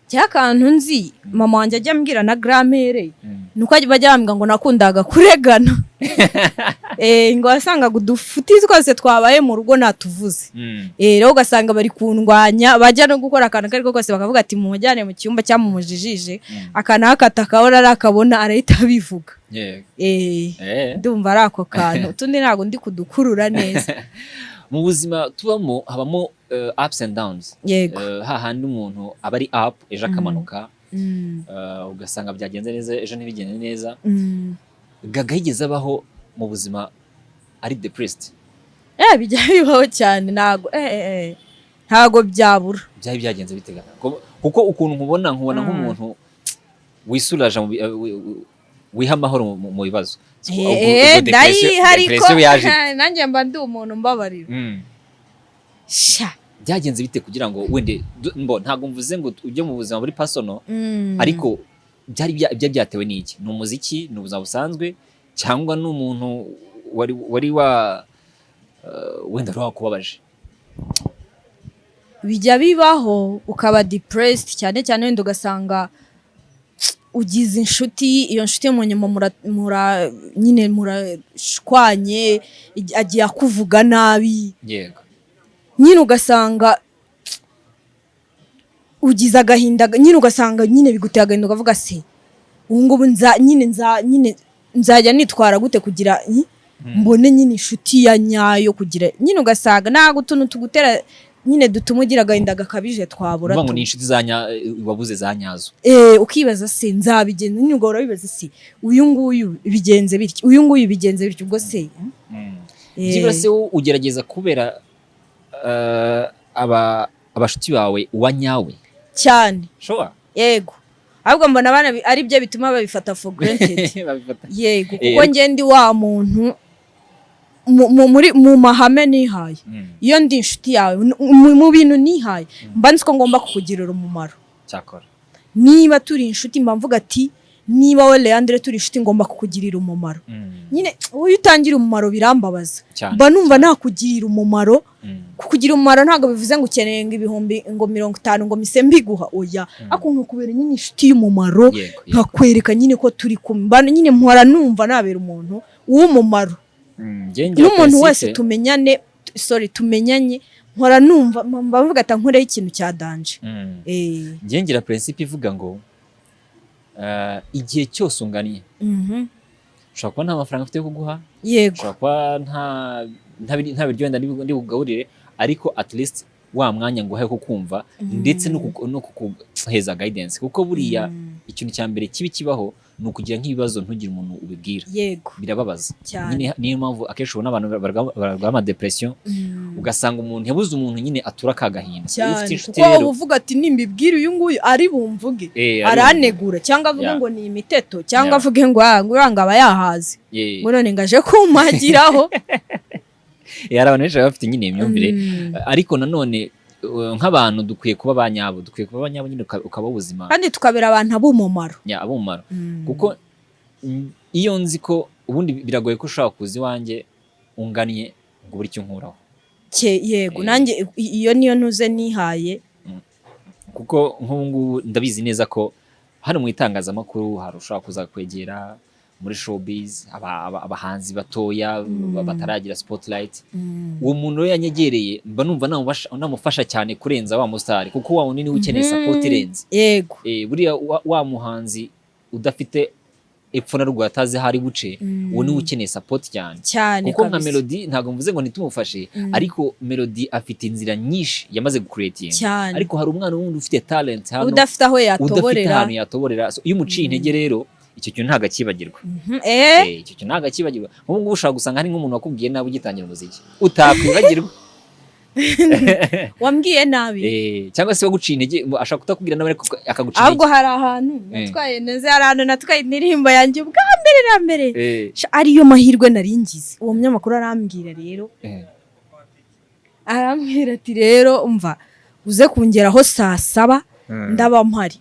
cyakantu nzi mama wanjye ajya ambwira na gramere nuko bajya bambwira ngo nakundaga kuregana ngo wasangaga udufuti twose twabaye mu rugo natuvuze rero ugasanga bari kundwanya bajya no gukora akantu kariko kose bakavuga ati mumujyane mu cyumba cyamumujijije akanakata kabona arakabona arahita bivuga ndumva ari ako kantu tundi ntago ndi kudukurura neza mu buzima tubamo habamo ups and downs. Yego. Hahandi umuntu aba ari up ejo akamanuka, ugasanga byagenze neza ejo ntibigende neza. Gaga yigeze abaho mu buzima ari depressed. Bijya bibaho cyane, ntago byabura. Byari byagenze bitega kuko ukuntu nkubona nk'umuntu wisuraje wiha amahoro mu bibazo. Hariko nanjye mba ndi umuntu mbabarira. Byagenze bite kugira ngo wende ntago mvuze ngo ujye mu buzima buri personal, ariko byari byatewe n'iki? Ni umuziki, ni ubuzima busanzwe, cyangwa n'umuntu wari wenda wakubabaje? Bijya bibaho ukaba depressed cyane cyane, wenda ugasanga ugize inshuti, iyo nshuti mu nyuma nyine murashwanye, agiye akuvuga nabi. Yego. Nyine ugasanga ugize agahinda, nyine ugasanga nyine biguteye agahinda, ukavuga se ubu ngubu nzajya nitwara gute kugira mbone nyine inshuti ya nyayo, kugira nyine ugasanga ntago utuntu tugutera nyine dutuma ugira agahinda gakabije twabura. Ngo ni inshuti wabuze za nyazo. Ukibaza se nzabigenza nyine, ugahora wibaza se uyu nguyu bigenze bityo, uyu nguyu bigenze bityo, ubwo se byibura se ugerageza kubera abashuti bawe uwa nyawe cyane. Sure. Yego. Ahubwo mbona abana ari byo bituma babifata for granted. Yego, kuko ngende wa muntu mu mahame nihaye. Iyo ndi inshuti yawe mu bintu nihaye, mba nzi ko ngomba kukugirira umumaro. Cyakora niba turi inshuti mba mvuga ati niba we Leandre turi inshuti ngomba kukugirira umumaro. Nyine uyu utangira umumaro birambabaza, mba numva nakugirira umumaro. Kukugira umumaro ntago bivuze ngo ukeneye ngo ibihumbi ngo 50 ngo mise mbiguha, oya. Akuntu kubera nyine inshuti y'umumaro, nkakwereka nyine ko turi kumwe, nyine mpora numva nabera umuntu w'umumaro. N'umuntu wese tumenyanye, mpora numva mbavuga ati nkoreho ikintu cya danje. Ngira principe ivuga ngo igihe cyose unganiye, ushobora kuba nta mafaranga ufite yo kuguha, ushobora kuba nta biryo wenda ndi kugaburire, ariko at least wa mwanya ngo uhaye kukumva ndetse no kukuheza guidance, kuko buriya ikintu cya mbere kibi kibaho ni ukugira nk'ibibazo ntugire umuntu ubibwira. Birababaza nyine. Niyo mpamvu akenshi ubona abantu barwara ama depression, ugasanga umuntu yabuze umuntu nyine atura kagahinda. Ufite inshuti rero uvuga ati nimbibwira uyu nguyu ari bumvuge, aranegura, cyangwa avuge ngo ni imiteto, cyangwa avuge ngo uranga aba yahaze, ngo none ngaje kumagiraho. Abantu benshi bafite nyine imyumvire, ariko nanone nk'abantu dukwiye kuba abanyabo, nyine ukaba ubuzima, kandi tukabera abantu abumumaro. Abumumaro. Kuko iyo nzi ko ubundi biragoye ko ushaka kuza iwanjye unganye ngo buri cyo nkuraho. Yego, nanjye iyo niyo ntuze nihaye. Kuko nk'ubu ngubu ndabizi neza ko hano mu itangazamakuru hari ushaka kuza kwegera muri showbiz abahanzi batoya bataragira spotlight. Uwo muntu rero yanyegereye mba numva namufasha cyane kurenza wa mustar, kuko wa wundi ni ukeneye support irenze. Yego. Buriya wa muhanzi udafite epfo na ruguru atazi hari buce, uwo ni ukeneye support cyane. Kuko nka Melody ntago mvuze ngo nitumufashe, ariko Melody afite inzira nyinshi yamaze gucreatinga, ariko hari umwana wundi ufite talent hano udafite aho yatoborera. Iyo umuciye intege rero icyo kintu ntago akibagirwa. Icyo kintu ntago akibagirwa. Nk'ubu ngubu ushaka gusanga hari nk'umuntu wakubwiye nabi ugitangira umuziki, utakwibagirwa. Wambwiye nabi, cyangwa se waguciye intege ashaka kutakubwira nabi ariko akaguciye. Ahubwo hari ahantu natwaye neza, hari ahantu natwaye indirimbo yanjye bwa mbere na mbere, ariyo mahirwe naringize. Uwo munyamakuru arambwira rero, arambwira ati rero umva uze kungeraho saa 7 ndaba mpari.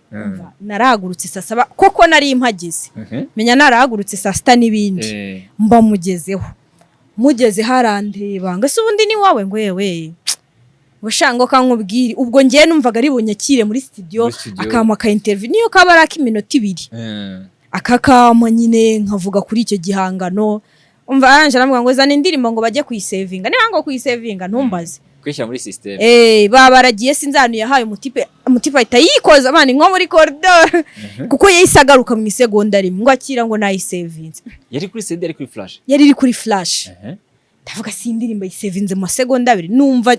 Narahagurutse saa 7 koko nari mpageze, menya narahagurutse saa 6 n'ibindi, mba mugeze harandeba ngo se ubundi ni wawe ngo yewe bushango kankubwire. Ubwo ngiye numvaga ari bunyakire muri studio akama ka interview, niyo kaba ari akiminota 2 akakama nyine nkavuga kuri icyo gihangano. Umva aranje aravuga ngo zana indirimbo ngo bajye kuyisavinga, niba ngo kuyisavinga ntumbaze kwishyira muri system. Baragiye sinzanu yahaye umutipe ahita yikoza abana nko muri corridor, kuko yayisagaruka mu isegonda rimwe ngo akira ngo nayisavinze. Yari kuri CD, yari kuri flash. Yari iri kuri flash. ndavuga si indirimbo yisevinze mu masegonda abiri numva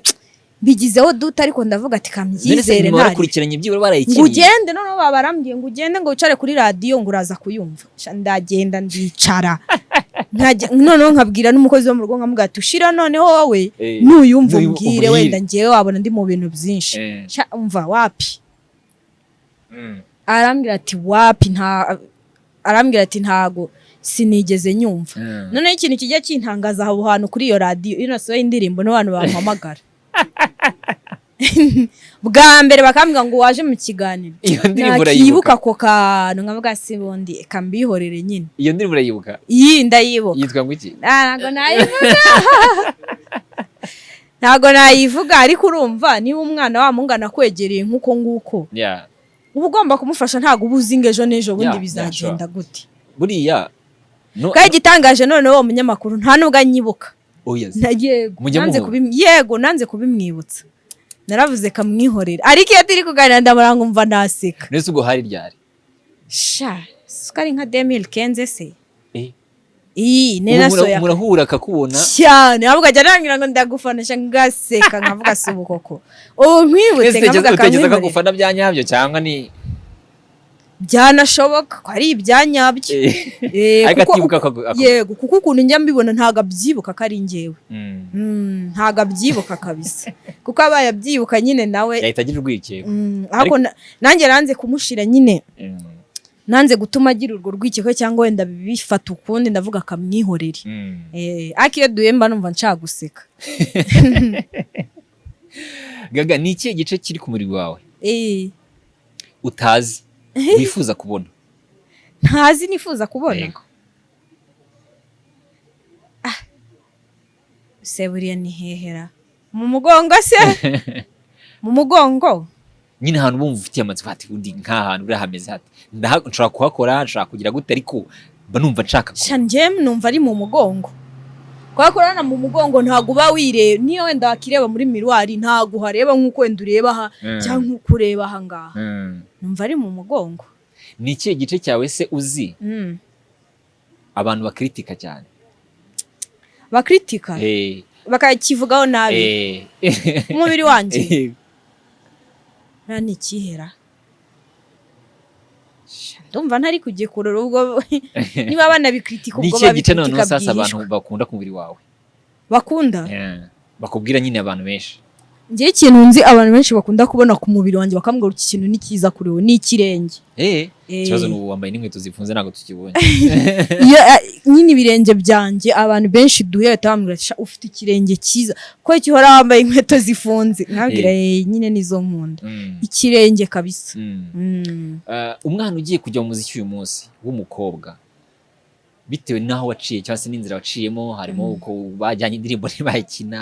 bigizeho duta ariko ndavuga ati kamyizere ntari barakurikiranye byibura barayikiriye ngugende noneho babarambwiye ngo ugende ngo wicare kuri radio ngo uraza kuyumva ndagenda ndicara noneho nkabwira n'umukozi wo mu rugo nkamubwira ati ushira noneho wowe nuyumva umbwire wenda ngewe wabona ndi mu bintu byinshi umva wapi arambwira ati ntago sinigeze nyumva noneho ikintu kijya kintangaza aho hantu kuri iyo radio ino so y'indirimbo n'abantu bampamagara bwa mbere bakambwira ngo waje mu kiganiro nakibuka ko kantu nkavuga si bundi kambihorere nyine iyo ndirimbo urayibuka iyi ndayibuka yitwa ngo iki ntago nayivuga ariko urumva niba umwana wa mungana kwegereye nkuko nguko uba ugomba kumufasha ntago ubuzi ngejo nejo bundi bizagenda gute buriya kandi igitangaje noneho uwo munyamakuru nta nubwo anyibuka yego nanze kubimwibutsa naravuze kamwihorera ariko iyo turi kuganira ndamara ngumva naseka nese ubwo hari ryari sukari nka 2015 se murahura akakubona cyane ahubwo ajya arangira ngo ndagufanisha ngaseka nkavuga si ubukoko ubu nkwibutse nkavuga utegeza akagufana bya nyabyo cyangwa ni byanashoboka ko ari ibyanyabyo yego kuko ukuntu njya mbibona ntago abyibuka ko ari njyewe ntago abyibuka kabisa kuko abaye abyibuka nyine nawe yahita agira urwikeko ariko nanjye nanze kumushira nyine nanze gutuma agira urwo rwikeko cyangwa wenda bifata ukundi ndavuga akamwihorere ariko iyo duhemba numva nshaka guseka Gaga ni ikihe gice kiri ku mubiri wawe utazi wifuza kubona ntazi nifuza kubona se buriya ni hehera mu mugongo se mu mugongo nyine ahantu bumva ufitiye amatsiko ati undi nk'ahantu uri hameze hati nshobora kuhakora nshobora kugira gute ariko mba numva nshaka njye numva ari mu mugongo kwakorana mu mugongo ntago uba wireba niyo wenda wakireba muri miruari ntago uhareba nk'uko wenda ureba aha cyangwa nk'uko ureba aha ngaha numva ari mu mugongo ni ikihe gice cyawe se uzi abantu bakritika cyane bakritika bakakivugaho nabi umubiri wanjye ni ikihera ndumva ntari kugikurura ubwo niba banabikritika ubwo babikritika gice noneho sasa abantu bakunda ku mubiri wawe bakunda bakubwira nyine abantu benshi ngiye ikintu nzi abantu benshi bakunda kubona ku mubiri wanjye bakambwira iki kintu ni cyiza kuri wowe ni ikirenge ikibazo ni wambaye n'inkweto zifunze ntabwo tukibonye nyine ibirenge byanjye abantu benshi duhe batambwira ufite ikirenge cyiza ko gihora wambaye inkweto zifunze nkabwira nyine nizo nkunda ikirenge kabisa umwana ugiye kujya mu muziki uyu munsi w'umukobwa bitewe n'aho waciye cyangwa se n'inzira waciyemo harimo uko bajyanye indirimbo ntibayikina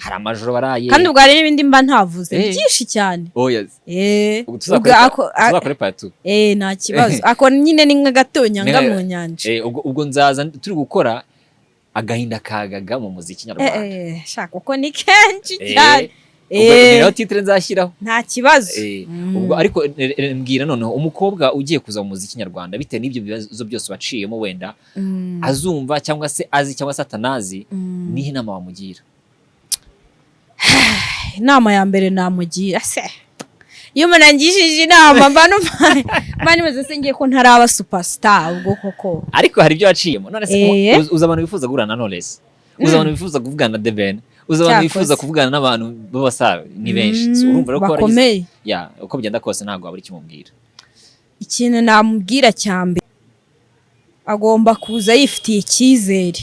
hari amajoro baraye kandi ubwo hari n'ibindi mba ntavuze byinshi cyane tuzakore patu nta kibazo ako nyine ni nka gatonyanga mu nyanja ubwo nzaza turi gukora agahinda ka Gaga mu muziki nyarwanda shaka uko ni kenshi cyane niyo titre nzashyiraho nta kibazo ubwo ariko mbwira noneho umukobwa ugiye kuza mu muziki nyarwanda bitewe n'ibyo bibazo byose waciyemo wenda azumva cyangwa se azi cyangwa se atanazi nihe inama wamugira inama ya mbere namugira se iyo umuntu angishije inama mba nimeze se ngiye ko ntaraba superstar ubwo koko ariko hari ibyo waciyemo none se uza abantu bifuza guhura na Knowless uza abantu bifuza kuvugana na Deben uza abantu bifuza kuvugana n'abantu b'abasare ni benshi urumva rero ko bakomeye uko bigenda kose ntabwo wabura ikimubwira ikintu namubwira cyambere agomba kuza yifitiye icyizere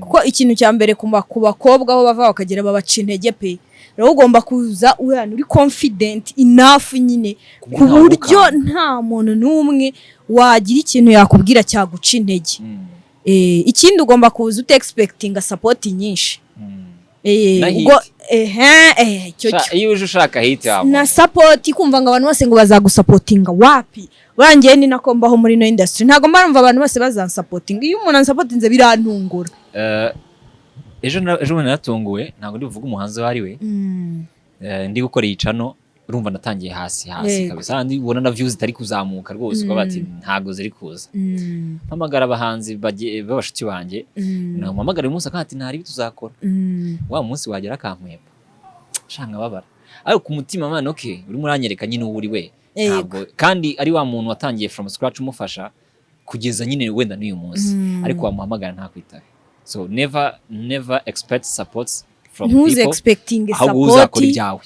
kuko ikintu cya mbere ku bakobwa aho bava bakagera babaca intege pe rero ugomba kuza uri confident enough nyine ku buryo nta muntu n'umwe wagira ikintu yakubwira cyaguca intege ikindi ugomba kuza expecting support nyinshi iyo uje ushaka hit yawe na support kumva ngo abantu bose ngo bazagusapotinga wapi urangiye ni nakombaho muri no industry ntago mbarumva abantu bose bazansapotinga iyo umuntu ansapotinze birantungura ejo naratunguwe ntago ndi buvuga umuhanzi wari we ndi gukora yicano urumva natangiye hasi kabisa kandi ubona na views zitari kuzamuka rwose uko bati ntago ziri kuza mpamagara abahanzi b'abashuti banjye mpamagara umunsi akati ntari bituzakora wa munsi wagera akankweba shanga babara ariko ku mutima man okay uri muranyereka nyine uri we ntabwo kandi ari wa muntu watangiye from scratch umufasha kugeza nyine wenda n'uyu munsi ariko wamuhamagara ntakwitabe so never expect supports from people expecting ahubwo uzakora ibyawe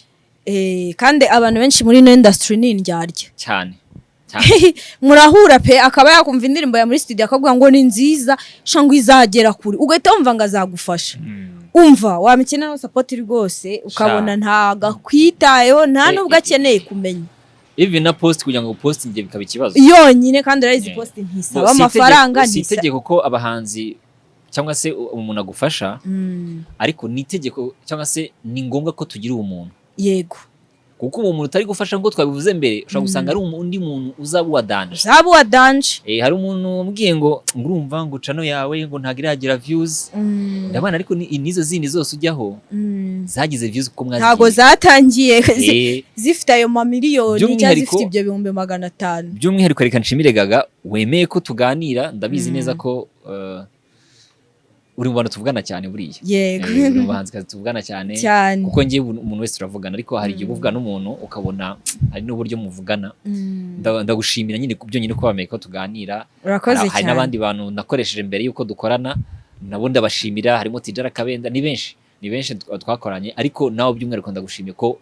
kandi abantu benshi muri ino industry ni indyarya cyane murahura pe akaba yakumva indirimbo ya muri studio akavuga ngo ni nziza Cyangwa izagera kuri ugahita wumva ngo azagufasha umva wamikina no support rwose ukabona ntagakwitayo nta nubwo akeneye kumenya even na post kugira ngo post nge bikaba ikibazo yonyine kandi arizi post ntisaba amafaranga ntitegeko ko abahanzi cyangwa se umuntu agufasha ariko nitegeko cyangwa se ni ngombwa ko tugira umuntu yego kuko uwo muntu utari gufasha ngo twabivuze mbere ushobora gusanga ari undi muntu uzabuwa danje hari umuntu umbwiye ngo urumva ngo channel yawe ngo ntagiragira views ndabana ariko nizo zindi zose ujyaho zagize views kuko mwazigiye ntago zatangiye zifite ayo mamiliyoni cyangwa zifite ibyo 500,000 by'umwihariko reka nshimire Gaga wemeye ko tuganira ndabizi neza ko uri mu bantu tuvugana cyane buriya yego uri mu bahanzi tuvugana cyane kuko ngiye umuntu wese turavugana ariko hari igihe uvuga n'umuntu ukabona hari n'uburyo muvugana ndagushimira nyine kubyo nyine ko bameye ko tuganira hari n'abandi bantu nakoresheje mbere yuko dukorana nabo ndabashimira harimo Tijara Kabenda ni benshi twakoranye ariko nawo by'umwihariko ndagushimiye ko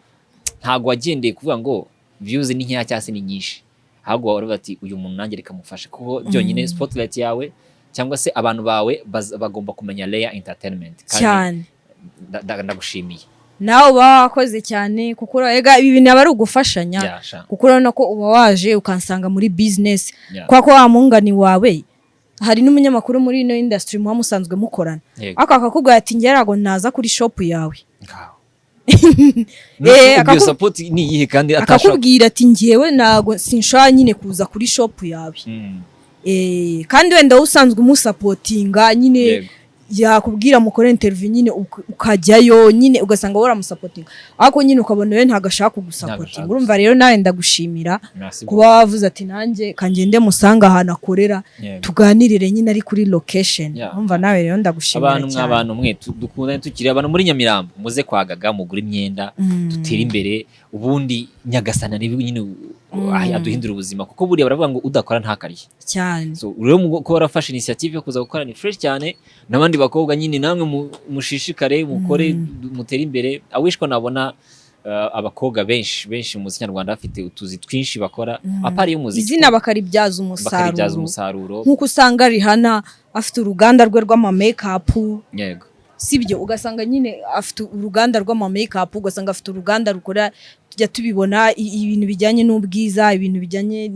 ntago wagendeye kuvuga ngo views ni nkeya cyase ni nyinshi ahubwo wari bati uyu muntu nanjye reka mufashe kuko byonyine spotlight yawe cyangwa se abantu bawe bagomba kumenya Leya Entertainment cyane ndagushimiye nawe wakoze cyane kuko ega ibi bintu abari ugufashanya kuko urabona ko uba waje ukansanga muri business kwako wa mungani wawe hari n'umunyamakuru muri ino industry muha musanzwe mukorana akakubwira ati ngerago naza kuri shop yawe akakugira support ni yihe kandi akakubwira ati ngiyewe nago sinshaka nyine kuza kuri shop yawe kandi wenda usanzwe umusapotinga nyine yakubwira mukore interview nyine ukajyayo nyine ugasanga wora musapotinga ariko nyine ukabona we ntagashaka kugusapotinga urumva rero nawe ndagushimira kuba wavuze ati nanjye kangende musanga ahantu akorera tuganirire nyine ari kuri location urumva nawe rero ndagushimira cyane abantu mwe dukunda tukiri abantu muri Nyamirambo muze kwa Gaga mugura imyenda dutera imbere ubundi Nyagasana ni nyine aduhindura ubuzima kuko buriya baravuga ngo udakora ntakarye cyane so rero ko warafashe initiative yo kuza gukora ni fresh cyane nabandi bakobwa nyine namwe mushishikare mukore mutera imbere awishwa nabona abakobwa benshi mu muziki nyarwanda bafite utuzi twinshi bakora apari y'umuziki izina bakaribyaza umusaruro nkuko usanga Rihanna afite uruganda rwe rw'ama makeup yego sibyo ugasanga nyine afite uruganda rw'ama makeup ugasanga afite uruganda rukora tujya tubibona ibintu bijyanye n'ubwiza ibintu bijyanye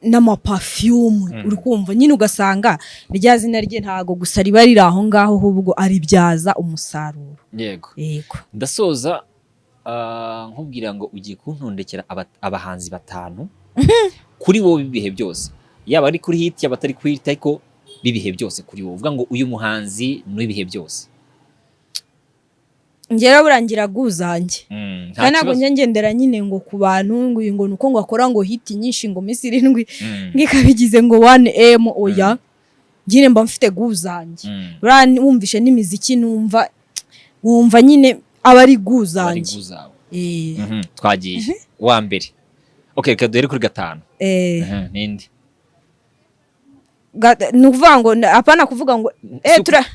n'amaperfume uri kumva nyine ugasanga rya zina rye ntago gusa riba riri aho ngaho ahubwo aribyaza umusaruro yego ndasoza nkubwira ngo ugiye kuntondekera abahanzi 5 kuri wowe bibihe byose yaba ari kuri hit yaba atari kuri hit ariko bibihe byose kuri wowe uvuga ngo uyu muhanzi n'ibihe byose ngera burangira guzanjye kandi ntabwo ngendera nyine ngo ku bantu ngo nuko ngo akora ngo hit nyinshi ngo Miss 7 ngikabigize ngo 1M oya ngire mba mfite guzanjye burani wumvishe n'imiziki wumva nyine abari guzanjye twagiye wa mbere okay kadere kuri 5 nindi nuvuga ngo apana kuvuga ngo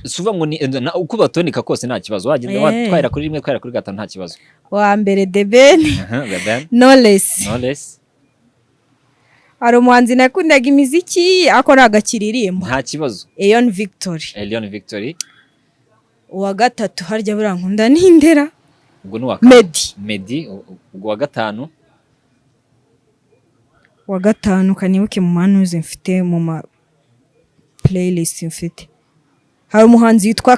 suva ngo uko batonika kose nta kibazo wagenda watwaira kuri 1 twara kuri 5 nta kibazo wa mbere The Ben Knowless ari umuhanzi nakundaga imiziki akora agakiririmba nta kibazo Elion Victory uwa 3 harya burankunda n'indera ubwo nuwa Medi ubwo wa 5 wa 5 kanibuke mu manuze mfite mu playlist mfite hari umuhanzi yitwa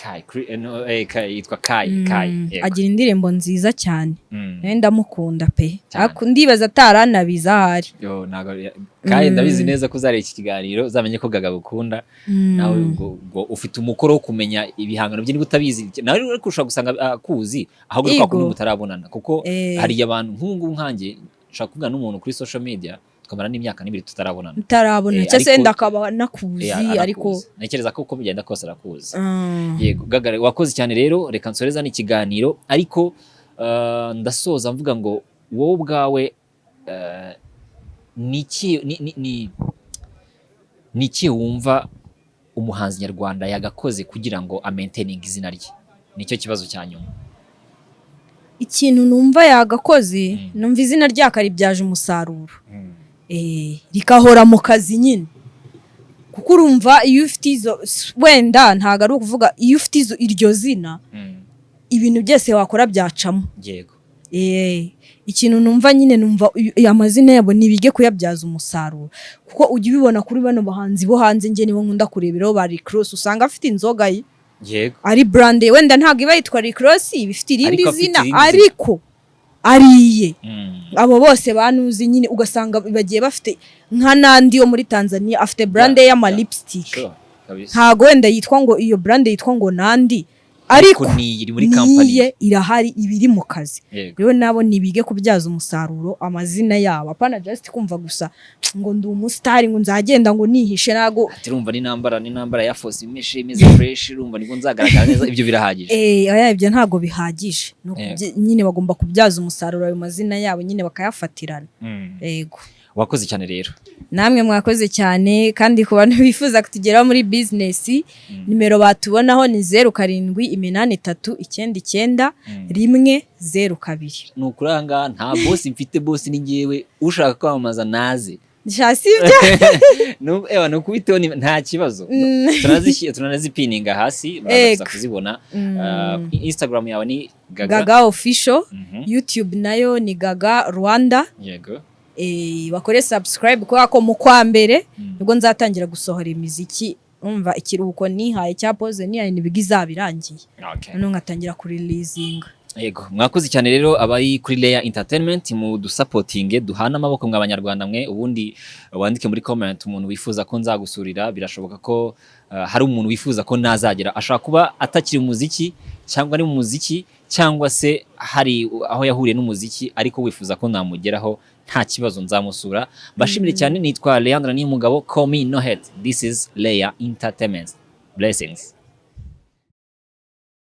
Kai yitwa Kai yego. agira indirimbo nziza cyane nawe ndamukunda pe Cyane. ndibaza ataranabiza ahari Yo nago Kai ndabizi neza ko uzareba iki kiganiro uzamenye ko Gaga gukunda nawe ubwo ufite umukoro wo kumenya ibihangano bye niba utabizi nawe uri kurusha gusanga akuzi ahubwo Yego. kwa kundi mutarabonana kuko hari abantu nk'ubu nkanjye nshaka kuvugana n'umuntu kuri social media tukamara n'imyaka n'ibiri tutarabonana cyangwa se ariko- ndakaba nakuzi ariko ntekereza ko uko bigenda kose arakuzi yego Gaga wakoze cyane rero reka nsoreza n'ikiganiro ariko ndasoza mvuga ngo wowe ubwawe niki wumva umuhanzi nyarwanda yagakoze kugira ngo amaintaining izina rye nicyo kibazo cya nyuma ikintu numva yagakoze numva izina ryakaribyaje umusaruro rikahora mu kazi nyine kuko urumva iyo ufite izo wenda ntago ari ukuvuga iyo ufite iryo zina ibintu byose wakora byacamo yego ikintu numva nyine numva amazina yabo nibige kuyabyaza umusaruro kuko ujya ubibona kuri bano bahanzi bo hanze nge nibo nkunda kureberaho ba Rick Ross usanga afite inzoga ye yego ari brande wenda ntago iba yitwa Rick Ross bifite irindi Ariko afite zina irindi zina. ariko ariye abo bose banuzi nyine ugasanga bagiye bafite nka nandi yo muri Tanzania afite brande y'ama lipstick sure kabisa ntago wenda yitwa ngo iyo brande yitwa ngo nandi ariko iri muri company niye irahari ibiri mu kazi yego rero nabo nibige kubyaza umusaruro amazina yabo apana just kumva gusa ngo ndi umustar ngo nzagenda ngo nihishe nago turumva n'intambara ya force imeshe imeze fresh urumva niko nzagaragara neza ibyo birahagije oya ibyo ntago bihagije nyine bagomba kubyaza umusaruro ayo mazina yabo nyine bakayafatirana yego wakoze cyane rero namwe mwakoze cyane kandi ku bantu bifuza kutugeraho muri business nimero batubonaho ni 0783999102 nukuranga nta boss mfite boss ni ngewe ushaka kwamamaza naze Shasibye no kubiteho nta kibazo tunanazipininga hasi baraza kuzibona Instagram yawe ni Gaga official YouTube nayo ni Gaga Rwanda yego bakore subscribe ko mu kwa mbere nibwo nzatangira gusohora imiziki umva ikiruhuko nihaye cya pause nihaye nibigizabirangiye none ngatangira kuri releasing yego mwakoze cyane rero abari kuri Leya Entertainment mu dusupporting duhana amaboko mw'abanyarwanda mwe ubundi wandike muri comment umuntu wifuza ko nzagusurira birashoboka ko hari umuntu wifuza ko nazagera ashaka kuba atakiri umuziki cyangwa ari mu muziki cyangwa se hari aho yahuriye n'umuziki ariko wifuza ko namugeraho nta kibazo nzamusura bashimire cyane nitwa Leandra ni umugabo call me no head this is Leya Entertainment blessings